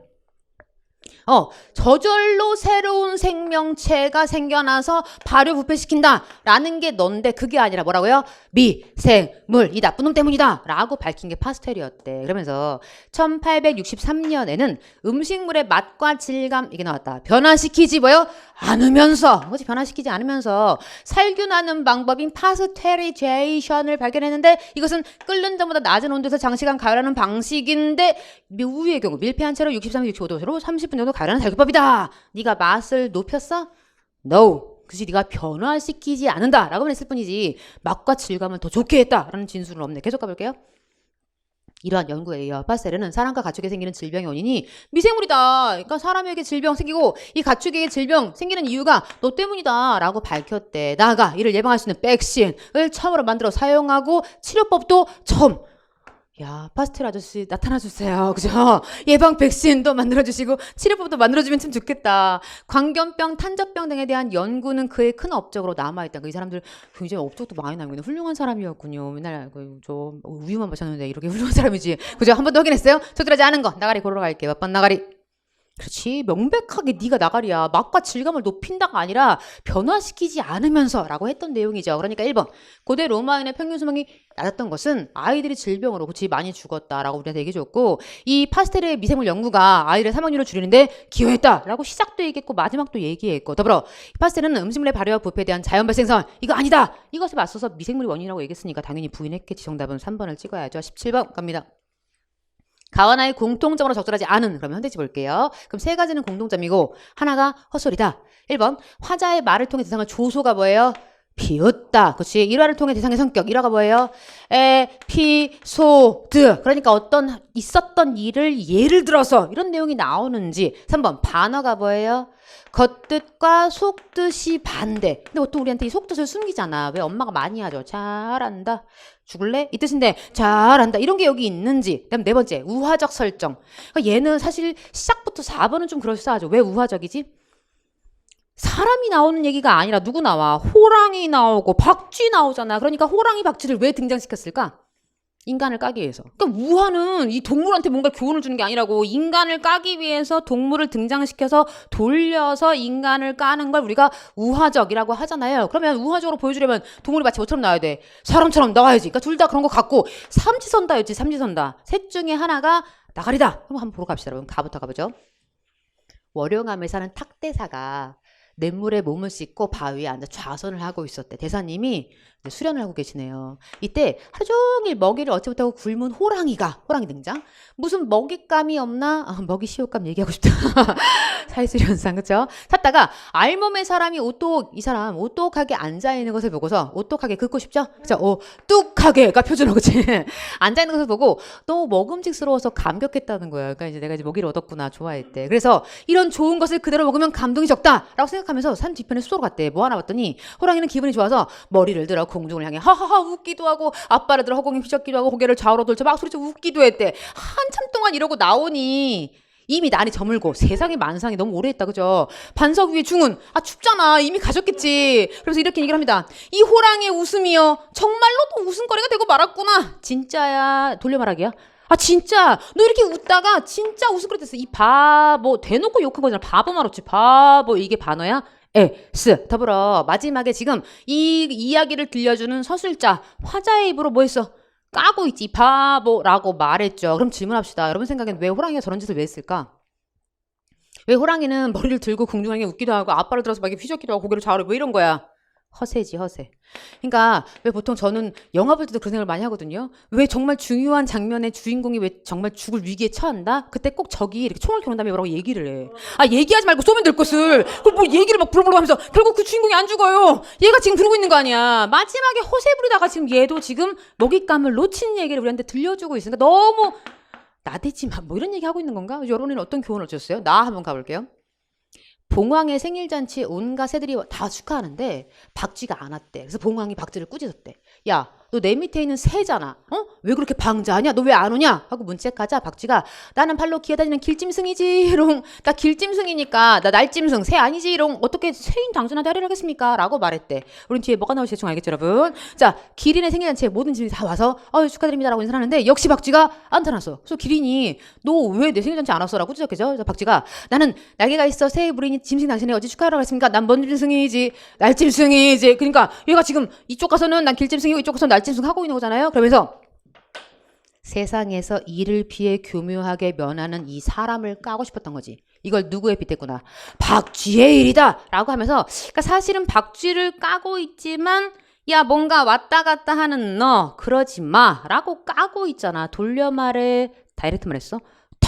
저절로 새로운 생명체가 생겨나서 발효 부패시킨다 라는 게 넌데 그게 아니라 뭐라고요? 미생물 이 나쁜 놈 때문이다 라고 밝힌 게 파스텔이었대. 그러면서 1863년에는 음식물의 맛과 질감 이게 나왔다. 변화시키지 뭐요? 않으면서 뭐지? 변화시키지 않으면서 살균하는 방법인 파스테리제이션을 발견했는데 이것은 끓는 점보다 낮은 온도에서 장시간 가열하는 방식인데 우유의 경우 밀폐한 채로 63, 65도로 30분 정도 가열하는 살균법이다. 네가 맛을 높였어? No. 그치 네가 변화시키지 않는다 라고만 했을 뿐이지 맛과 질감을 더 좋게 했다 라는 진술은 없네. 계속 가볼게요. 이러한 연구에 의해 파스텔은 사람과 가축에 생기는 질병의 원인이 미생물이다. 그러니까 사람에게 질병 생기고 이 가축에게 질병 생기는 이유가 너 때문이다 라고 밝혔대. 나아가 이를 예방할 수 있는 백신을 처음으로 만들어 사용하고 치료법도 처음. 야, 파스텔 아저씨 나타나주세요. 그죠? 예방 백신도 만들어주시고 치료법도 만들어주면 참 좋겠다. 광견병, 탄저병 등에 대한 연구는 그의 큰 업적으로 남아있다. 이 사람들 굉장히 업적도 많이 남기는 훌륭한 사람이었군요. 맨날 저 우유만 마셨는데 이렇게 훌륭한 사람이지. 그죠? 한 번 더 확인했어요? 소질하지 않은 거 나가리 고르러 갈게. 몇 번 나가리? 그렇지. 명백하게 네가 나가리야. 맛과 질감을 높인다가 아니라 변화시키지 않으면서 라고 했던 내용이죠. 그러니까 1번. 고대 로마인의 평균 수명이 낮았던 것은 아이들이 질병으로 그치 많이 죽었다라고 우리한테 얘기해줬고 이 파스텔의 미생물 연구가 아이들의 사망률을 줄이는데 기여했다라고 시작도 얘기했고 마지막도 얘기했고 더불어 파스텔은 음식물의 발효와 부패에 대한 자연 발생선 이거 아니다. 이것에 맞서서 미생물이 원인이라고 얘기했으니까 당연히 부인했겠지. 정답은 3번을 찍어야죠. 17번 갑니다. 가와나의 공통점으로 적절하지 않은 그러면 현대지 볼게요. 그럼 세 가지는 공통점이고 하나가 헛소리다. 1번 화자의 말을 통해 대상을 조소가 뭐예요? 비웃다. 그렇지. 일화를 통해 대상의 성격. 일화가 뭐예요? 에피소드. 그러니까 어떤 있었던 일을 예를 들어서 이런 내용이 나오는지. 3번 반어가 뭐예요? 겉뜻과 속뜻이 반대. 근데 보통 우리한테 이 속뜻을 숨기잖아. 왜 엄마가 많이 하죠? 잘한다. 죽을래? 이 뜻인데 잘한다. 이런 게 여기 있는지. 그다음 네 번째 우화적 설정. 그러니까 얘는 사실 시작부터 4번은 좀 그럴싸하죠. 왜 우화적이지? 사람이 나오는 얘기가 아니라 누구 나와? 호랑이 나오고 박쥐 나오잖아. 그러니까 호랑이 박쥐를 왜 등장시켰을까? 인간을 까기 위해서. 그러니까 우화는 이 동물한테 뭔가 교훈을 주는 게 아니라고 인간을 까기 위해서 동물을 등장시켜서 돌려서 인간을 까는 걸 우리가 우화적이라고 하잖아요. 그러면 우화적으로 보여주려면 동물이 마치 뭐처럼 나와야 돼? 사람처럼 나와야지. 그러니까 둘 다 그런 거 같고 삼지선다였지. 삼지선다. 셋 중에 하나가 나가리다. 그럼 한번 보러 갑시다. 여러분. 가부터 가보죠. 월용암에 사는 탁대사가 냇물에 몸을 씻고 바위에 앉아 좌선을 하고 있었대. 대사님이 수련을 하고 계시네요. 이때 하루 종일 먹이를 얻지 못하고 굶은 호랑이 등장. 무슨 먹잇감이 없나? 먹이 시옷감 얘기하고 싶다. 사회수리 현상 그쵸? 찾다가 알몸의 사람이 이 사람 오똑하게 앉아있는 것을 보고서 오똑하게 긋고 싶죠? 그쵸? 뚝하게가 표준어 그치? 앉아있는 것을 보고 너무 먹음직스러워서 감격했다는 거예요. 그러니까 이제 내가 이제 먹이를 얻었구나 좋아했대. 그래서 이런 좋은 것을 그대로 먹으면 감동이 적다라고 생각하면서 산 뒤편에 숲으로 갔대. 뭐 하나 봤더니 호랑이는 기분이 좋아서 머리를 들어 공중을 향해 하하하 웃기도 하고 앞발을 들어 허공에 휘젓기도 하고 고개를 좌우로 돌쳐 막 소리쳐 웃기도 했대. 한참 동안 이러고 나오니 이미 날이 저물고 세상의 만상이 너무 오래 했다 그죠? 반석 위에 중은 춥잖아 이미 가졌겠지. 그래서 이렇게 얘기를 합니다. 이 호랑이의 웃음이요 정말로도 웃음거리가 되고 말았구나. 진짜야. 돌려 말하기야. 진짜 너 이렇게 웃다가 진짜 웃음거리 됐어. 이 바보 대놓고 욕한 거잖아. 바보 말없지. 바보 이게 반어야? 더불어 마지막에 지금 이 이야기를 들려주는 서술자 화자의 입으로 뭐 했어? 까고 있지. 바보라고 말했죠. 그럼 질문합시다. 여러분 생각엔 왜 호랑이가 저런 짓을 왜 했을까? 왜 호랑이는 머리를 들고 궁중하게 웃기도 하고 앞발을 들어서 막 휘젓기도 하고 고개를 좌우로 왜 이런 거야? 허세지 허세. 그러니까 왜 보통 저는 영화 볼 때도 그런 생각을 많이 하거든요. 왜 정말 중요한 장면에 주인공이 왜 정말 죽을 위기에 처한다? 그때 꼭 적이 이렇게 총을 겨눈 다음에 뭐라고 얘기를 해. 얘기하지 말고 쏘면 될 것을. 그걸 뭐 얘기를 막 부르부르 하면서 결국 그 주인공이 안 죽어요. 얘가 지금 부르고 있는 거 아니야. 마지막에 허세 부리다가 지금 얘도 지금 먹잇감을 놓친 얘기를 우리한테 들려주고 있으니까 너무 나대지 마. 뭐 이런 얘기 하고 있는 건가? 여러분은 어떤 교훈을 얻으셨어요? 나 한번 가볼게요. 봉황의 생일잔치에 온갖 새들이 다 축하하는데 박쥐가 안 왔대. 그래서 봉황이 박쥐를 꾸짖었대. 야, 너 내 밑에 있는 새잖아. 왜 그렇게 방자하냐? 너 왜 안 오냐? 하고 문책하자 박쥐가 나는 발로 기어다니는 길짐승이지롱. 나 길짐승이니까 나 날짐승 새 아니지롱. 어떻게 새인 당신한테 하려고 하겠습니까? 라고 말했대. 우린 뒤에 뭐가 나올지 대충 알겠죠 여러분? 자, 기린의 생일잔치에 모든 짐이 다 와서 축하드립니다 라고 인사하는데 역시 박쥐가 안 타났어. 그래서 기린이 너 왜 내 생일잔치 안 왔어? 라고 꾸짖었겠죠? 그래서 박쥐가 나는 날개가 있어 새의 부리니 짐승 당신이 어찌 축하하라고 했습니까? 난 뭔 짐승이지 날짐승이지. 그러니까 얘가 지금 이쪽 가서는 난 길짐승이고 이쪽 가서는 날짐승 하고 있는 거잖아요. 그러면서 세상에서 이를 피해 교묘하게 면하는 이 사람을 까고 싶었던 거지. 이걸 누구에 빗댔구나. 박쥐의 일이다 라고 하면서 그러니까 사실은 박쥐를 까고 있지만 야 뭔가 왔다 갔다 하는 너 그러지 마 라고 까고 있잖아. 돌려 말해 다이렉트 말했어.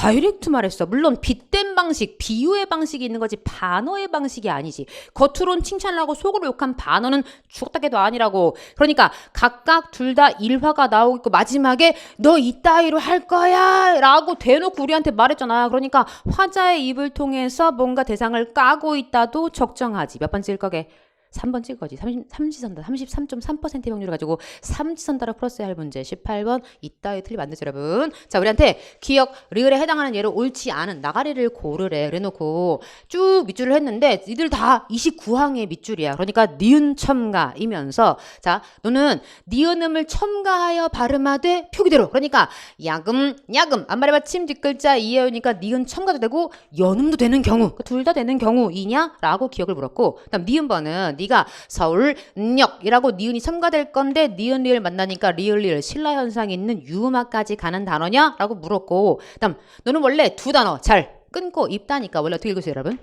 다이렉트 말했어. 물론 빗댄 방식, 비유의 방식이 있는 거지 반어의 방식이 아니지. 겉으론 칭찬을 하고 속으로 욕한 반어는 죽었다 깨도 아니라고. 그러니까 각각 둘 다 일화가 나오고 있고 마지막에 너 이따위로 할 거야 라고 대놓고 우리한테 말했잖아. 그러니까 화자의 입을 통해서 뭔가 대상을 까고 있다도 적정하지. 몇 번 찍을 거게? 3번 찍을 거지. 삼지선다. 33.3%의 확률을 가지고 삼지선다를 풀었어야 할 문제. 18번 이따위 틀리면 안 되죠, 여러분. 자, 우리한테 기억, 리을에 해당하는 예로 옳지 않은 나가리를 고르래. 그래놓고 쭉 밑줄을 했는데 이들 다 29항의 밑줄이야. 그러니까 니은 첨가이면서 자, 너는 니은음을 첨가하여 발음하되 표기대로. 그러니까 야금, 야금. 앞말의 받침 뒷글자 이해우니까 니은 첨가도 되고 연음도 되는 경우. 둘 다 되는 경우이냐? 라고 기억을 물었고 그다음 니은번은 네가 서울역이라고 니은이 첨가될 건데 니은 리을 만나니까 리을 신라 현상이 있는 유음화까지 가는 단어냐? 라고 물었고 그다음 너는 원래 두 단어 잘 끊고 입다니까 원래 어떻게 읽으세요 여러분?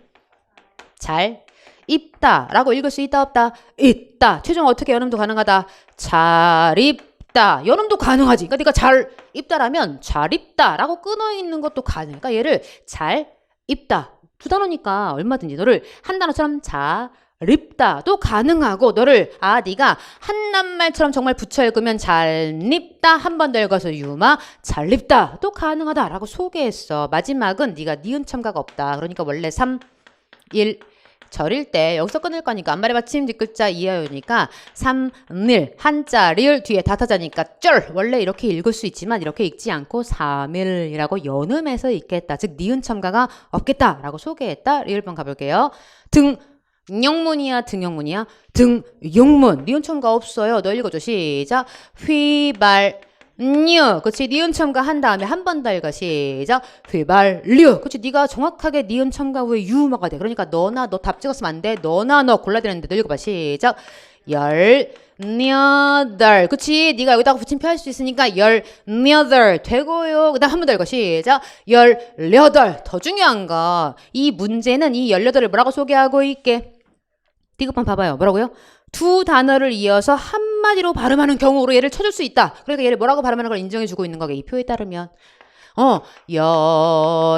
잘 입다 라고 읽을 수 있다 없다? 있다. 최종 어떻게 연음도 가능하다? 잘 입다. 연음도 가능하지. 그러니까 네가 잘 입다라면 잘 입다 라고 끊어 있는 것도 가능. 그러니까 얘를 잘 입다. 두 단어니까 얼마든지 너를 한 단어처럼 잘 입다도 가능하고 너를 네가 한낱말처럼 정말 붙여 읽으면 잘 입다 한 번 더 읽어서 유마 잘 입다도 가능하다라고 소개했어. 마지막은 네가 니은 첨가가 없다. 그러니까 원래 3, 1 절일 때 여기서 끊을 거니까 앞말의 받침 뒷글자 이하요니까 3, 일 한자 리을 뒤에 다타자니까 쩔 원래 이렇게 읽을 수 있지만 이렇게 읽지 않고 3일이라고 연음해서 읽겠다. 즉 니은 첨가가 없겠다라고 소개했다. 리을번 가볼게요. 등영문이야 등영문이야? 등용문 니은 첨가 없어요. 너 읽어줘. 시작. 휘발유 그치 니은 첨가 한 다음에 한 번 더 읽어. 시작. 휘발유 그치 네가 정확하게 니은 첨가 후에 유음어가 돼. 그러니까 너나 너 답 찍었으면 안 돼. 너나 너 골라야 되는데 너 읽어봐. 시작. 열여덟 그치 네가 여기다가 붙임표 할 수 있으니까 열여덟 되고요. 그 다음 한 번 더 읽어. 시작. 열여덟 더 중요한 거 이 문제는 이 열여덟을 뭐라고 소개하고 있게 디귿번 봐봐요. 뭐라고요? 두 단어를 이어서 한마디로 발음하는 경우로 얘를 쳐줄 수 있다. 그러니까 얘를 뭐라고 발음하는 걸 인정해주고 있는 거게 이 표에 따르면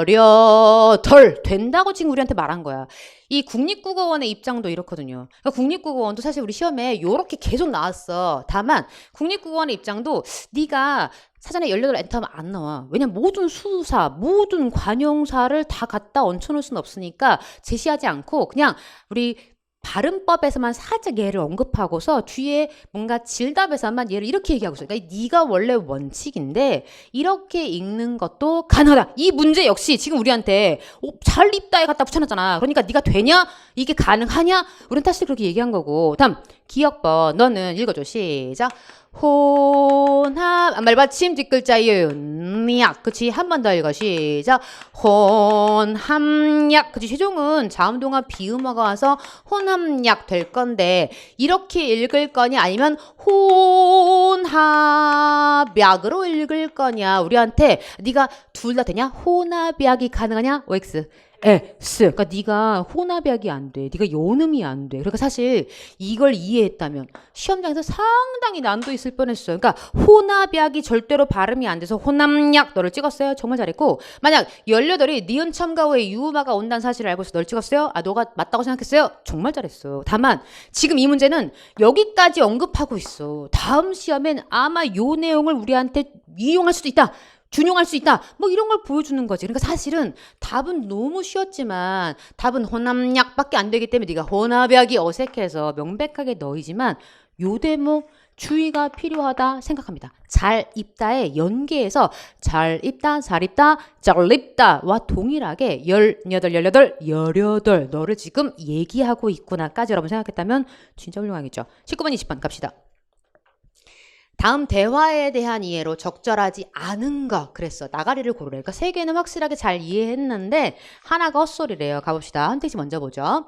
열여덟 된다고 지금 우리한테 말한 거야. 이 국립국어원의 입장도 이렇거든요. 그러니까 국립국어원도 사실 우리 시험에 요렇게 계속 나왔어. 다만 국립국어원의 입장도 네가 사전에 18 엔터하면 안 나와. 왜냐면 모든 수사, 모든 관용사를 다 갖다 얹혀놓을 수는 없으니까 제시하지 않고 그냥 우리 발음법에서만 살짝 얘를 언급하고서 뒤에 뭔가 질답에서만 얘를 이렇게 얘기하고 있어요. 그러니까 네가 원래 원칙인데 이렇게 읽는 것도 가능하다. 이 문제 역시 지금 우리한테 잘 입다에 갖다 붙여놨잖아. 그러니까 네가 되냐? 이게 가능하냐? 우리는 사실 그렇게 얘기한 거고. 다음 기억번 너는 읽어줘. 시작. 혼합 앞말 받침 뒷글자 이음약 그치 한 번 더 읽어. 시작. 혼합약 그치 최종은 자음동화 비음어가 와서 혼합약 될 건데 이렇게 읽을 거냐 아니면 혼합약으로 읽을 거냐 우리한테 네가 둘 다 되냐 혼합약이 가능하냐 OX S. 그러니까 네가 혼합약이 안 돼. 네가 연음이 안 돼. 그러니까 사실 이걸 이해했다면 시험장에서 상당히 난도 있을 뻔했어요. 그러니까 혼합약이 절대로 발음이 안 돼서 혼합약 너를 찍었어요. 정말 잘했고 만약 18이 니은 첨가 후에 유음화가 온다는 사실을 알고 있어 널 찍었어요. 너가 맞다고 생각했어요. 정말 잘했어. 다만 지금 이 문제는 여기까지 언급하고 있어. 다음 시험엔 아마 요 내용을 우리한테 이용할 수도 있다. 준용할 수 있다. 뭐 이런 걸 보여주는 거지. 그러니까 사실은 답은 너무 쉬웠지만 답은 혼합약밖에 안 되기 때문에 네가 혼합약이 어색해서 명백하게 너희지만 요 대목 주의가 필요하다 생각합니다. 잘 입다에 연계해서 잘 입다, 잘 입다, 잘 입다와 동일하게 18 너를 지금 얘기하고 있구나까지 여러분 생각했다면 진짜 훌륭하겠죠. 19번, 20번 갑시다. 다음 대화에 대한 이해로 적절하지 않은 거 그랬어. 나가리를 고르래. 그러니까 세 개는 확실하게 잘 이해했는데 하나가 헛소리래요. 가봅시다. 한 택시 먼저 보죠.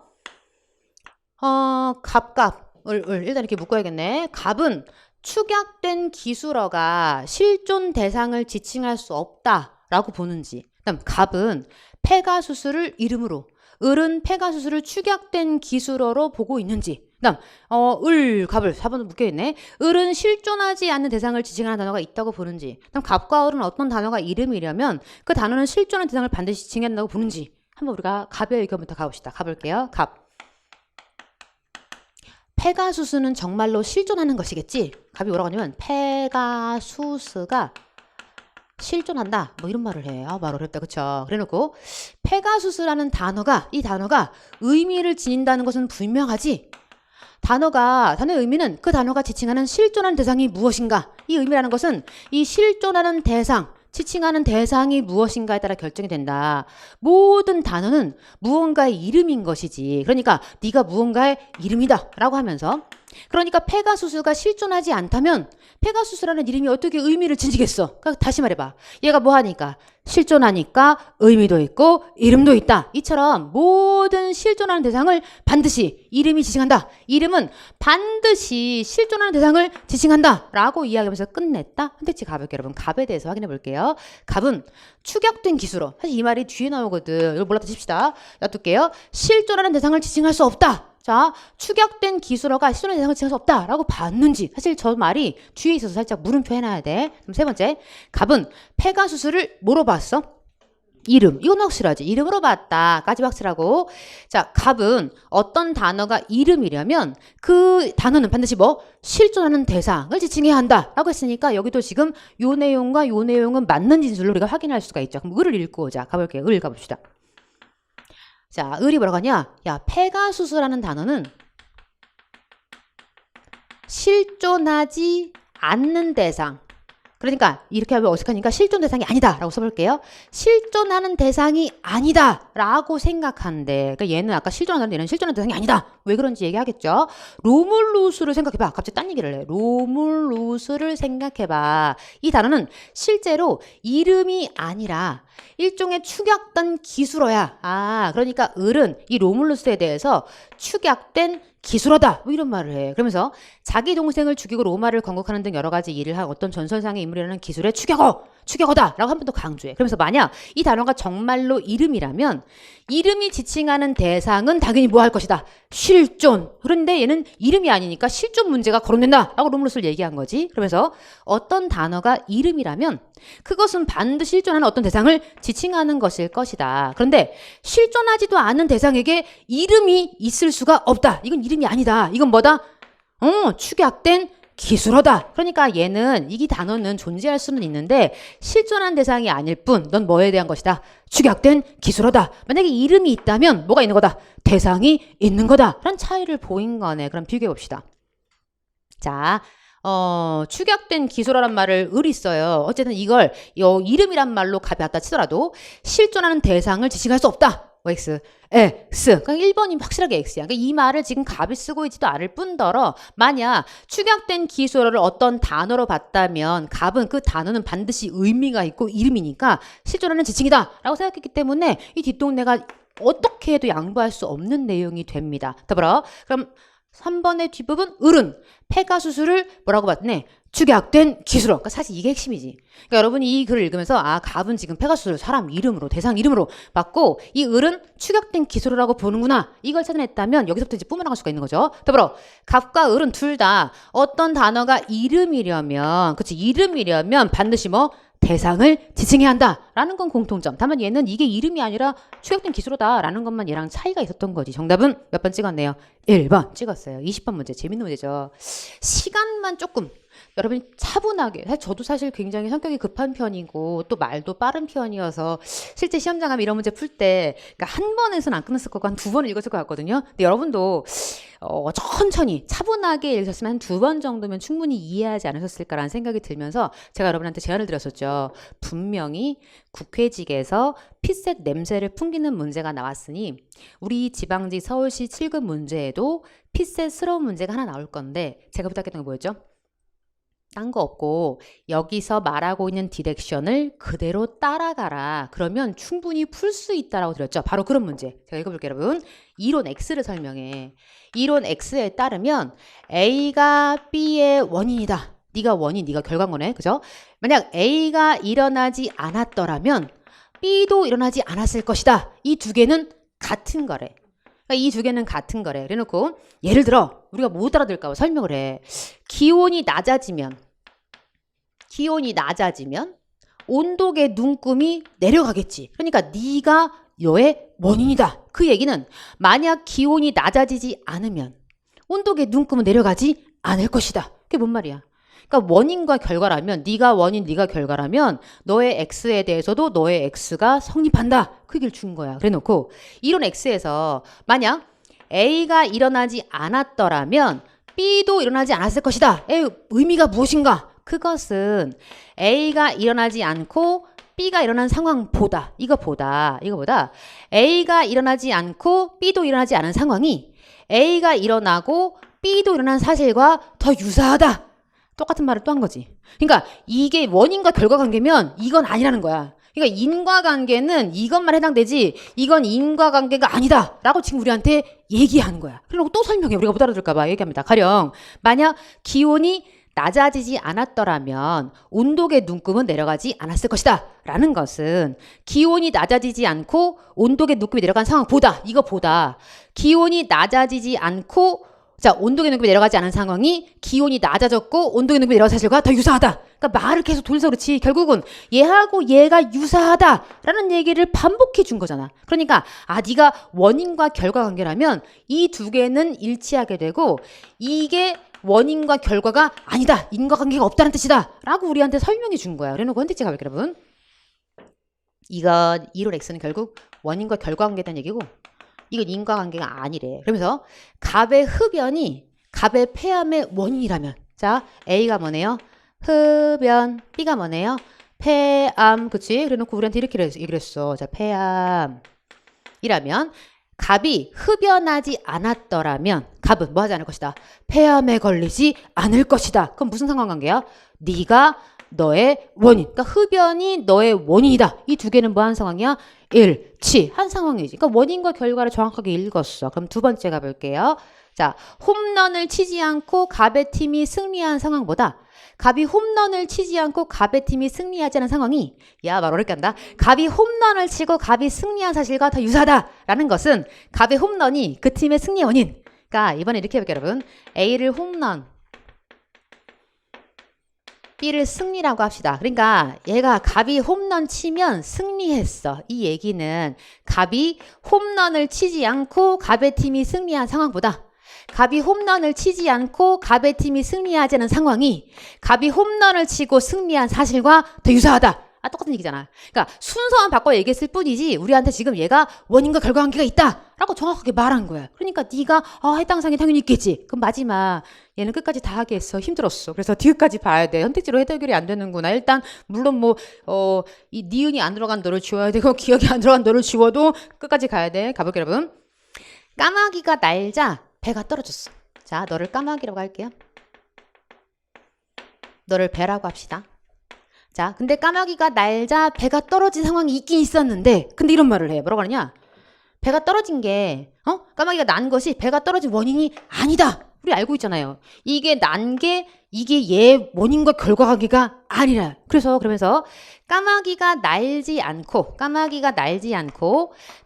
갑을 일단 이렇게 묶어야겠네. 갑은 축약된 기술어가 실존 대상을 지칭할 수 없다라고 보는지. 그다음 갑은 페가수스를 이름으로 을은 페가수스를 축약된 기술어로 보고 있는지. 그다음 갑을 4번으로 묶여있네. 을은 실존하지 않는 대상을 지칭하는 단어가 있다고 보는지. 그다음 갑과 을은 어떤 단어가 이름이려면 그 단어는 실존하는 대상을 반드시 지칭한다고 보는지. 한번 우리가 갑의 의견부터 가봅시다. 가볼게요. 갑. 페가수스는 정말로 실존하는 것이겠지? 갑이 뭐라고 하냐면 페가수스가 실존한다. 뭐 이런 말을 해. 말 어렵다. 그쵸? 그래놓고 페가수스라는 단어가 이 단어가 의미를 지닌다는 것은 분명하지. 단어의 의미는 그 단어가 지칭하는 실존하는 대상이 무엇인가. 이 의미라는 것은 이 실존하는 대상, 지칭하는 대상이 무엇인가에 따라 결정이 된다. 모든 단어는 무언가의 이름인 것이지. 그러니까 네가 무언가의 이름이다 라고 하면서 그러니까 페가수스가 실존하지 않다면 페가수스라는 이름이 어떻게 의미를 지니겠어? 그러니까 다시 말해봐. 얘가 뭐 하니까? 실존하니까 의미도 있고 이름도 있다. 이처럼 모든 실존하는 대상을 반드시 이름이 지칭한다. 이름은 반드시 실존하는 대상을 지칭한다 라고 이야기하면서 끝냈다. 선택지 가볼게요. 여러분 갑에 대해서 확인해 볼게요. 갑은 축약된 기수로. 사실 이 말이 뒤에 나오거든. 이걸 몰랐다 칩시다. 놔둘게요. 실존하는 대상을 지칭할 수 없다. 자, 축약된 기술어가 실존하는 대상을 지칭할 수 없다라고 봤는지. 사실 저 말이 뒤에 있어서 살짝 물음표 해놔야 돼. 그럼 세 번째, 갑은 페가수스를 뭐로 봤어? 이름. 이건 확실하지. 이름으로 봤다까지 확실하고. 자, 갑은 어떤 단어가 이름이려면 그 단어는 반드시 뭐? 실존하는 대상을 지칭해야 한다라고 했으니까 여기도 지금 요 내용과 요 내용은 맞는 진술로 우리가 확인할 수가 있죠. 그럼 을을 읽고 오자. 가볼게요. 을 가봅시다. 자, 을이 뭐라고 하냐? 야, 페가수스라는 단어는 실존하지 않는 대상. 그러니까 이렇게 하면 어색하니까 실존 대상이 아니다 라고 써볼게요. 실존하는 대상이 아니다 라고 생각하는데 그러니까 얘는 아까 실존하는 얘는 실존하는 대상이 아니다. 왜 그런지 얘기하겠죠. 로물루스를 생각해봐. 갑자기 딴 얘기를 해. 로물루스를 생각해봐. 이 단어는 실제로 이름이 아니라 일종의 축약된 기술어야. 그러니까 을은 이 로물루스에 대해서 축약된 기술어다. 뭐 이런 말을 해. 그러면서 자기 동생을 죽이고 로마를 건국하는 등 여러 가지 일을 한 어떤 전설상의 인물이라는 기술의 축약어다 라고 한 번 더 강조해. 그러면서 만약 이 단어가 정말로 이름이라면 이름이 지칭하는 대상은 당연히 뭐 할 것이다? 실존. 그런데 얘는 이름이 아니니까 실존 문제가 거론된다 라고 로물루스를 얘기한 거지. 그러면서 어떤 단어가 이름이라면 그것은 반드시 실존하는 어떤 대상을 지칭하는 것일 것이다. 그런데 실존하지도 않은 대상에게 이름이 있을 수가 없다. 이건 이름이 아니다. 이건 뭐다? 축약된 기술어다. 그러니까 얘는 이 단어는 존재할 수는 있는데 실존한 대상이 아닐 뿐 넌 뭐에 대한 것이다? 축약된 기술어다. 만약에 이름이 있다면 뭐가 있는 거다? 대상이 있는 거다. 라는 차이를 보인 거네. 그럼 비교해 봅시다. 자, 축약된 기술어란 말을 을이 써요. 어쨌든 이걸 이름이란 말로 가벼웠다 치더라도 실존하는 대상을 지칭할 수 없다. X. 그러니까 1번이 확실하게 X야. 그러니까 이 말을 지금 갑이 쓰고 있지도 않을 뿐더러 만약 축약된 기술어를 어떤 단어로 봤다면 갑은 그 단어는 반드시 의미가 있고 이름이니까 실존하는 지칭이다 라고 생각했기 때문에 이 뒷동네가 어떻게 해도 양보할 수 없는 내용이 됩니다. 더불어 그럼 3번의 뒷부분 을은 페가수스를 뭐라고 봤네? 축약된 기술어. 그러니까 사실 이게 핵심이지. 그러니까 여러분이 이 글을 읽으면서 갑은 지금 페가수스를 사람 이름으로 대상 이름으로 봤고 이 을은 축약된 기술어라고 보는구나. 이걸 찾아냈다면 여기서부터 이제 뿜어나갈 수가 있는 거죠. 더불어 갑과 을은 둘 다 어떤 단어가 이름이려면 반드시 뭐 대상을 지칭해야 한다라는 건 공통점. 다만 얘는 이게 이름이 아니라 축약된 기술어다라는 것만 얘랑 차이가 있었던 거지. 정답은 몇 번 찍었네요? 1번 찍었어요. 20번 문제. 재밌는 문제죠. 시간만 조금 여러분이 차분하게 저도 사실 굉장히 성격이 급한 편이고 또 말도 빠른 편이어서 실제 시험장 가면 이런 문제 풀 때 그러니까 한 번에서는 안 끝났을 거고 한 두 번을 읽었을 것 같거든요. 근데 여러분도 천천히 차분하게 읽으셨으면 한 두 번 정도면 충분히 이해하지 않으셨을까라는 생각이 들면서 제가 여러분한테 제안을 드렸었죠. 분명히 국회직에서 피셋 냄새를 풍기는 문제가 나왔으니 우리 지방직 서울시 7급 문제에도 피셋스러운 문제가 하나 나올 건데 제가 부탁했던 게 뭐였죠? 딴 거 없고 여기서 말하고 있는 디렉션을 그대로 따라가라. 그러면 충분히 풀 수 있다라고 드렸죠. 바로 그런 문제. 제가 읽어볼게요, 여러분. 이론 X를 설명해. 이론 X에 따르면 A가 B의 원인이다. 네가 결과인 거네. 그죠? 만약 A가 일어나지 않았더라면 B도 일어나지 않았을 것이다. 이 두 개는 같은 거래. 그러니까 이 두 개는 같은 거래. 그래놓고 예를 들어 우리가 못 알아들을까 봐 설명을 해. 기온이 낮아지면 온도계 눈금이 내려가겠지. 그러니까 네가 너의 원인이다. 그 얘기는 만약 기온이 낮아지지 않으면 온도계 눈금은 내려가지 않을 것이다. 그게 뭔 말이야? 그러니까 원인과 결과라면 네가 원인, 네가 결과라면 너의 X에 대해서도 너의 X가 성립한다. 그 얘기를 준 거야. 그래놓고 이론 X에서 만약 A가 일어나지 않았더라면 B도 일어나지 않았을 것이다. 의 의미가 무엇인가? 그것은 A가 일어나지 않고 B가 일어난 상황보다 이거보다 A가 일어나지 않고 B도 일어나지 않은 상황이 A가 일어나고 B도 일어난 사실과 더 유사하다. 똑같은 말을 또 한 거지. 그러니까 이게 원인과 결과 관계면 이건 아니라는 거야. 그러니까 인과관계는 이것만 해당되지 이건 인과관계가 아니다 라고 지금 우리한테 얘기하는 거야. 그리고 또 설명해. 우리가 못 알아들을까 봐 얘기합니다. 가령 만약 기온이 낮아지지 않았더라면 온도계 눈금은 내려가지 않았을 것이다 라는 것은 기온이 낮아지지 않고 온도계 눈금이 내려간 상황보다 이거보다 기온이 낮아지지 않고 온도계 눈금이 내려가지 않은 상황이 기온이 낮아졌고 온도계 눈금이 내려간 사실과 더 유사하다. 그러니까 말을 계속 돌려서 그렇지 결국은 얘하고 얘가 유사하다라는 얘기를 반복해 준 거잖아. 그러니까 네가 원인과 결과 관계라면 이 두 개는 일치하게 되고 이게 원인과 결과가 아니다. 인과관계가 없다는 뜻이다. 라고 우리한테 설명해 준 거야. 그래놓고 선택지 가볼게요, 여러분. 이론 X는 결국 원인과 결과 관계에 대한 얘기고 이건 인과관계가 아니래. 그러면서 갑의 흡연이 갑의 폐암의 원인이라면 자, A가 뭐네요? 흡연. B가 뭐네요? 폐암. 그치? 그래놓고 우리한테 이렇게 얘기를 했어. 자, 폐암이라면 갑이 흡연하지 않았더라면 갑은 뭐 하지 않을 것이다. 폐암에 걸리지 않을 것이다. 그럼 무슨 상관관계야? 네가 너의 원인. 그러니까 흡연이 너의 원인이다. 이 두 개는 뭐 한 상황이야? 일치한 상황이지. 그러니까 원인과 결과를 정확하게 읽었어. 그럼 두 번째 가볼게요. 자, 홈런을 치지 않고 갑의 팀이 승리한 상황보다 갑이 홈런을 치지 않고 갑의 팀이 승리하지 않은 상황이 말 어렵게 한다. 갑이 홈런을 치고 갑이 승리한 사실과 더 유사하다라는 것은 갑의 홈런이 그 팀의 승리의 원인. 그러니까 이번에 이렇게 해볼게요, 여러분. A를 홈런, B를 승리라고 합시다. 그러니까 얘가 갑이 홈런 치면 승리했어. 이 얘기는 갑이 홈런을 치지 않고 갑의 팀이 승리한 상황보다 갑이 홈런을 치지 않고 갑의 팀이 승리하지 않은 상황이 갑이 홈런을 치고 승리한 사실과 더 유사하다. 똑같은 얘기잖아. 그러니까 순서만 바꿔 얘기했을 뿐이지 우리한테 지금 얘가 원인과 결과 관계가 있다라고 정확하게 말한 거야. 그러니까 네가 해당 사항이 당연히 있겠지. 그럼 마지막 얘는 끝까지 다 하게 했어. 힘들었어. 그래서 뒤끝까지 봐야 돼. 선택지로 해결이 안 되는구나. 일단 물론 이 니은이 안 들어간 너를 지워야 되고 기억이 안 들어간 너를 지워도 끝까지 가야 돼. 가볼게요, 여러분. 까마귀가 날자 배가 떨어졌어. 자, 너를 까마귀라고 할게요. 너를 배라고 합시다. 자, 근데 까마귀가 날자 배가 떨어진 상황이 있긴 있었는데 근데 이런 말을 해. 뭐라고 하느냐? 배가 떨어진 게 까마귀가 난 것이 배가 떨어진 원인이 아니다. 우리 알고 있잖아요. 이게 난 게 이게 얘 원인과 결과 관계가 아니라. 그러면서 까마귀가 날지 않고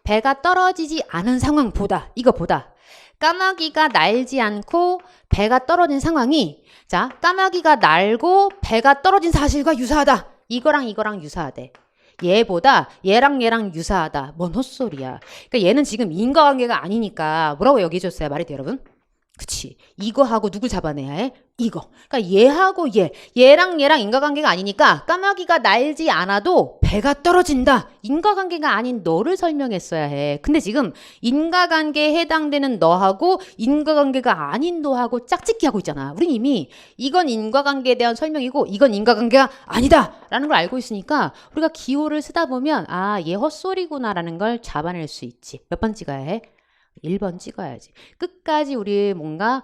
배가 떨어지지 않은 상황보다 이거보다 까마귀가 날지 않고 배가 떨어진 상황이 자, 까마귀가 날고 배가 떨어진 사실과 유사하다. 이거랑 유사하대. 얘랑 유사하다. 뭔 헛소리야. 그러니까 얘는 지금 인과관계가 아니니까 뭐라고 여기줬어요? 말이 돼요, 여러분? 그치. 이거하고 누굴 잡아내야 해? 이거. 그러니까 얘하고 얘랑 인과관계가 아니니까 까마귀가 날지 않아도 배가 떨어진다. 인과관계가 아닌 너를 설명했어야 해. 근데 지금 인과관계에 해당되는 너하고 인과관계가 아닌 너하고 짝짓기 하고 있잖아. 우린 이미 이건 인과관계에 대한 설명이고 이건 인과관계가 아니다 라는 걸 알고 있으니까 우리가 기호를 쓰다 보면 얘 헛소리구나 라는 걸 잡아낼 수 있지. 몇 번 찍어야 해? 1번 찍어야지. 끝까지 우리 뭔가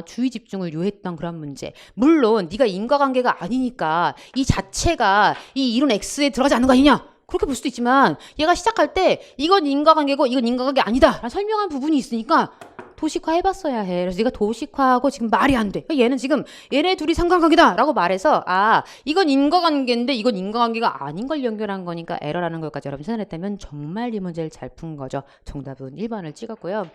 주의 집중을 요했던 그런 문제. 물론 네가 인과관계가 아니니까 이 자체가 이 이론 X에 들어가지 않는 거 아니냐? 그렇게 볼 수도 있지만 얘가 시작할 때 이건 인과관계고 이건 인과관계 아니다 라는 설명한 부분이 있으니까 도식화 해봤어야 해. 그래서 네가 도식화하고 지금 말이 안 돼. 얘는 지금 얘네 둘이 상관관계다 라고 말해서 이건 인과관계인데 이건 인과관계가 아닌 걸 연결한 거니까 에러라는 걸까지 여러분 찾아냈다면 정말 이 문제를 잘 푼 거죠. 정답은 1번을 찍었고요.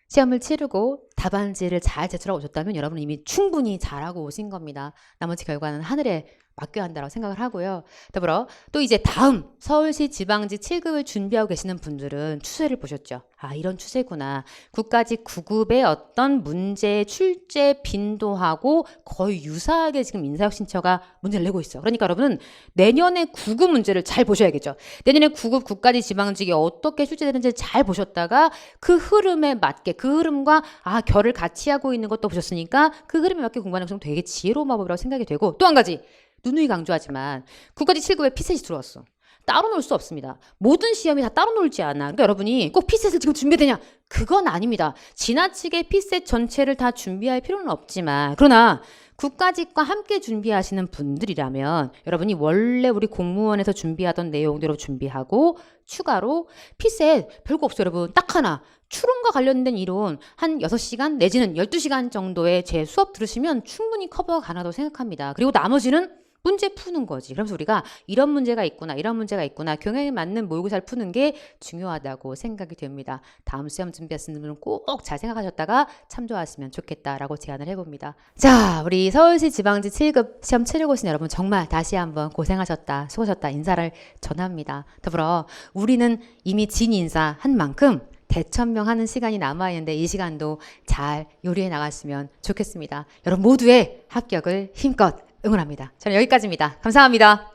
시험을 치르고 답안지를 잘 제출하고 오셨다면 여러분은 이미 충분히 잘하고 오신 겁니다. 나머지 결과는 하늘에 맡겨야 한다고 생각을 하고요. 더불어 또 이제 다음 서울시 지방직 7급을 준비하고 계시는 분들은 추세를 보셨죠. 이런 추세구나. 국가직 9급의 어떤 문제 출제 빈도하고 거의 유사하게 지금 인사혁신처가 문제를 내고 있어요. 그러니까 여러분은 내년에 9급 문제를 잘 보셔야겠죠. 내년에 9급 국가직 지방직이 어떻게 출제되는지 잘 보셨다가 그 흐름에 맞게 그 흐름과 결을 같이 하고 있는 것도 보셨으니까 그 흐름에 맞게 공부하는 것은 되게 지혜로운 방법이라고 생각이 되고 또 한 가지 누누이 강조하지만 국가직 7급에 피셋이 들어왔어. 따로 놀 수 없습니다. 모든 시험이 다 따로 놀지 않아. 그러니까 여러분이 꼭 피셋을 지금 준비되냐? 그건 아닙니다. 지나치게 피셋 전체를 다 준비할 필요는 없지만 그러나 국가직과 함께 준비하시는 분들이라면 여러분이 원래 우리 공무원에서 준비하던 내용대로 준비하고 추가로 피셋 별거 없어요. 여러분 딱 하나 추론과 관련된 이론 한 6시간 내지는 12시간 정도의 제 수업 들으시면 충분히 커버가 가능하다고 생각합니다. 그리고 나머지는 문제 푸는 거지. 그러면서 우리가 이런 문제가 있구나, 이런 문제가 있구나, 경향에 맞는 모의고사를 푸는 게 중요하다고 생각이 됩니다. 다음 시험 준비하시는 분은 꼭 잘 생각하셨다가 참조하시면 좋겠다라고 제안을 해봅니다. 자, 우리 서울시 지방직 7급 시험 치르고 오신 여러분 정말 다시 한번 고생하셨다, 수고하셨다 인사를 전합니다. 더불어 우리는 이미 진 인사 한 만큼 대천명하는 시간이 남아있는데 이 시간도 잘 요리해 나갔으면 좋겠습니다. 여러분 모두의 합격을 힘껏 응원합니다. 저는 여기까지입니다. 감사합니다.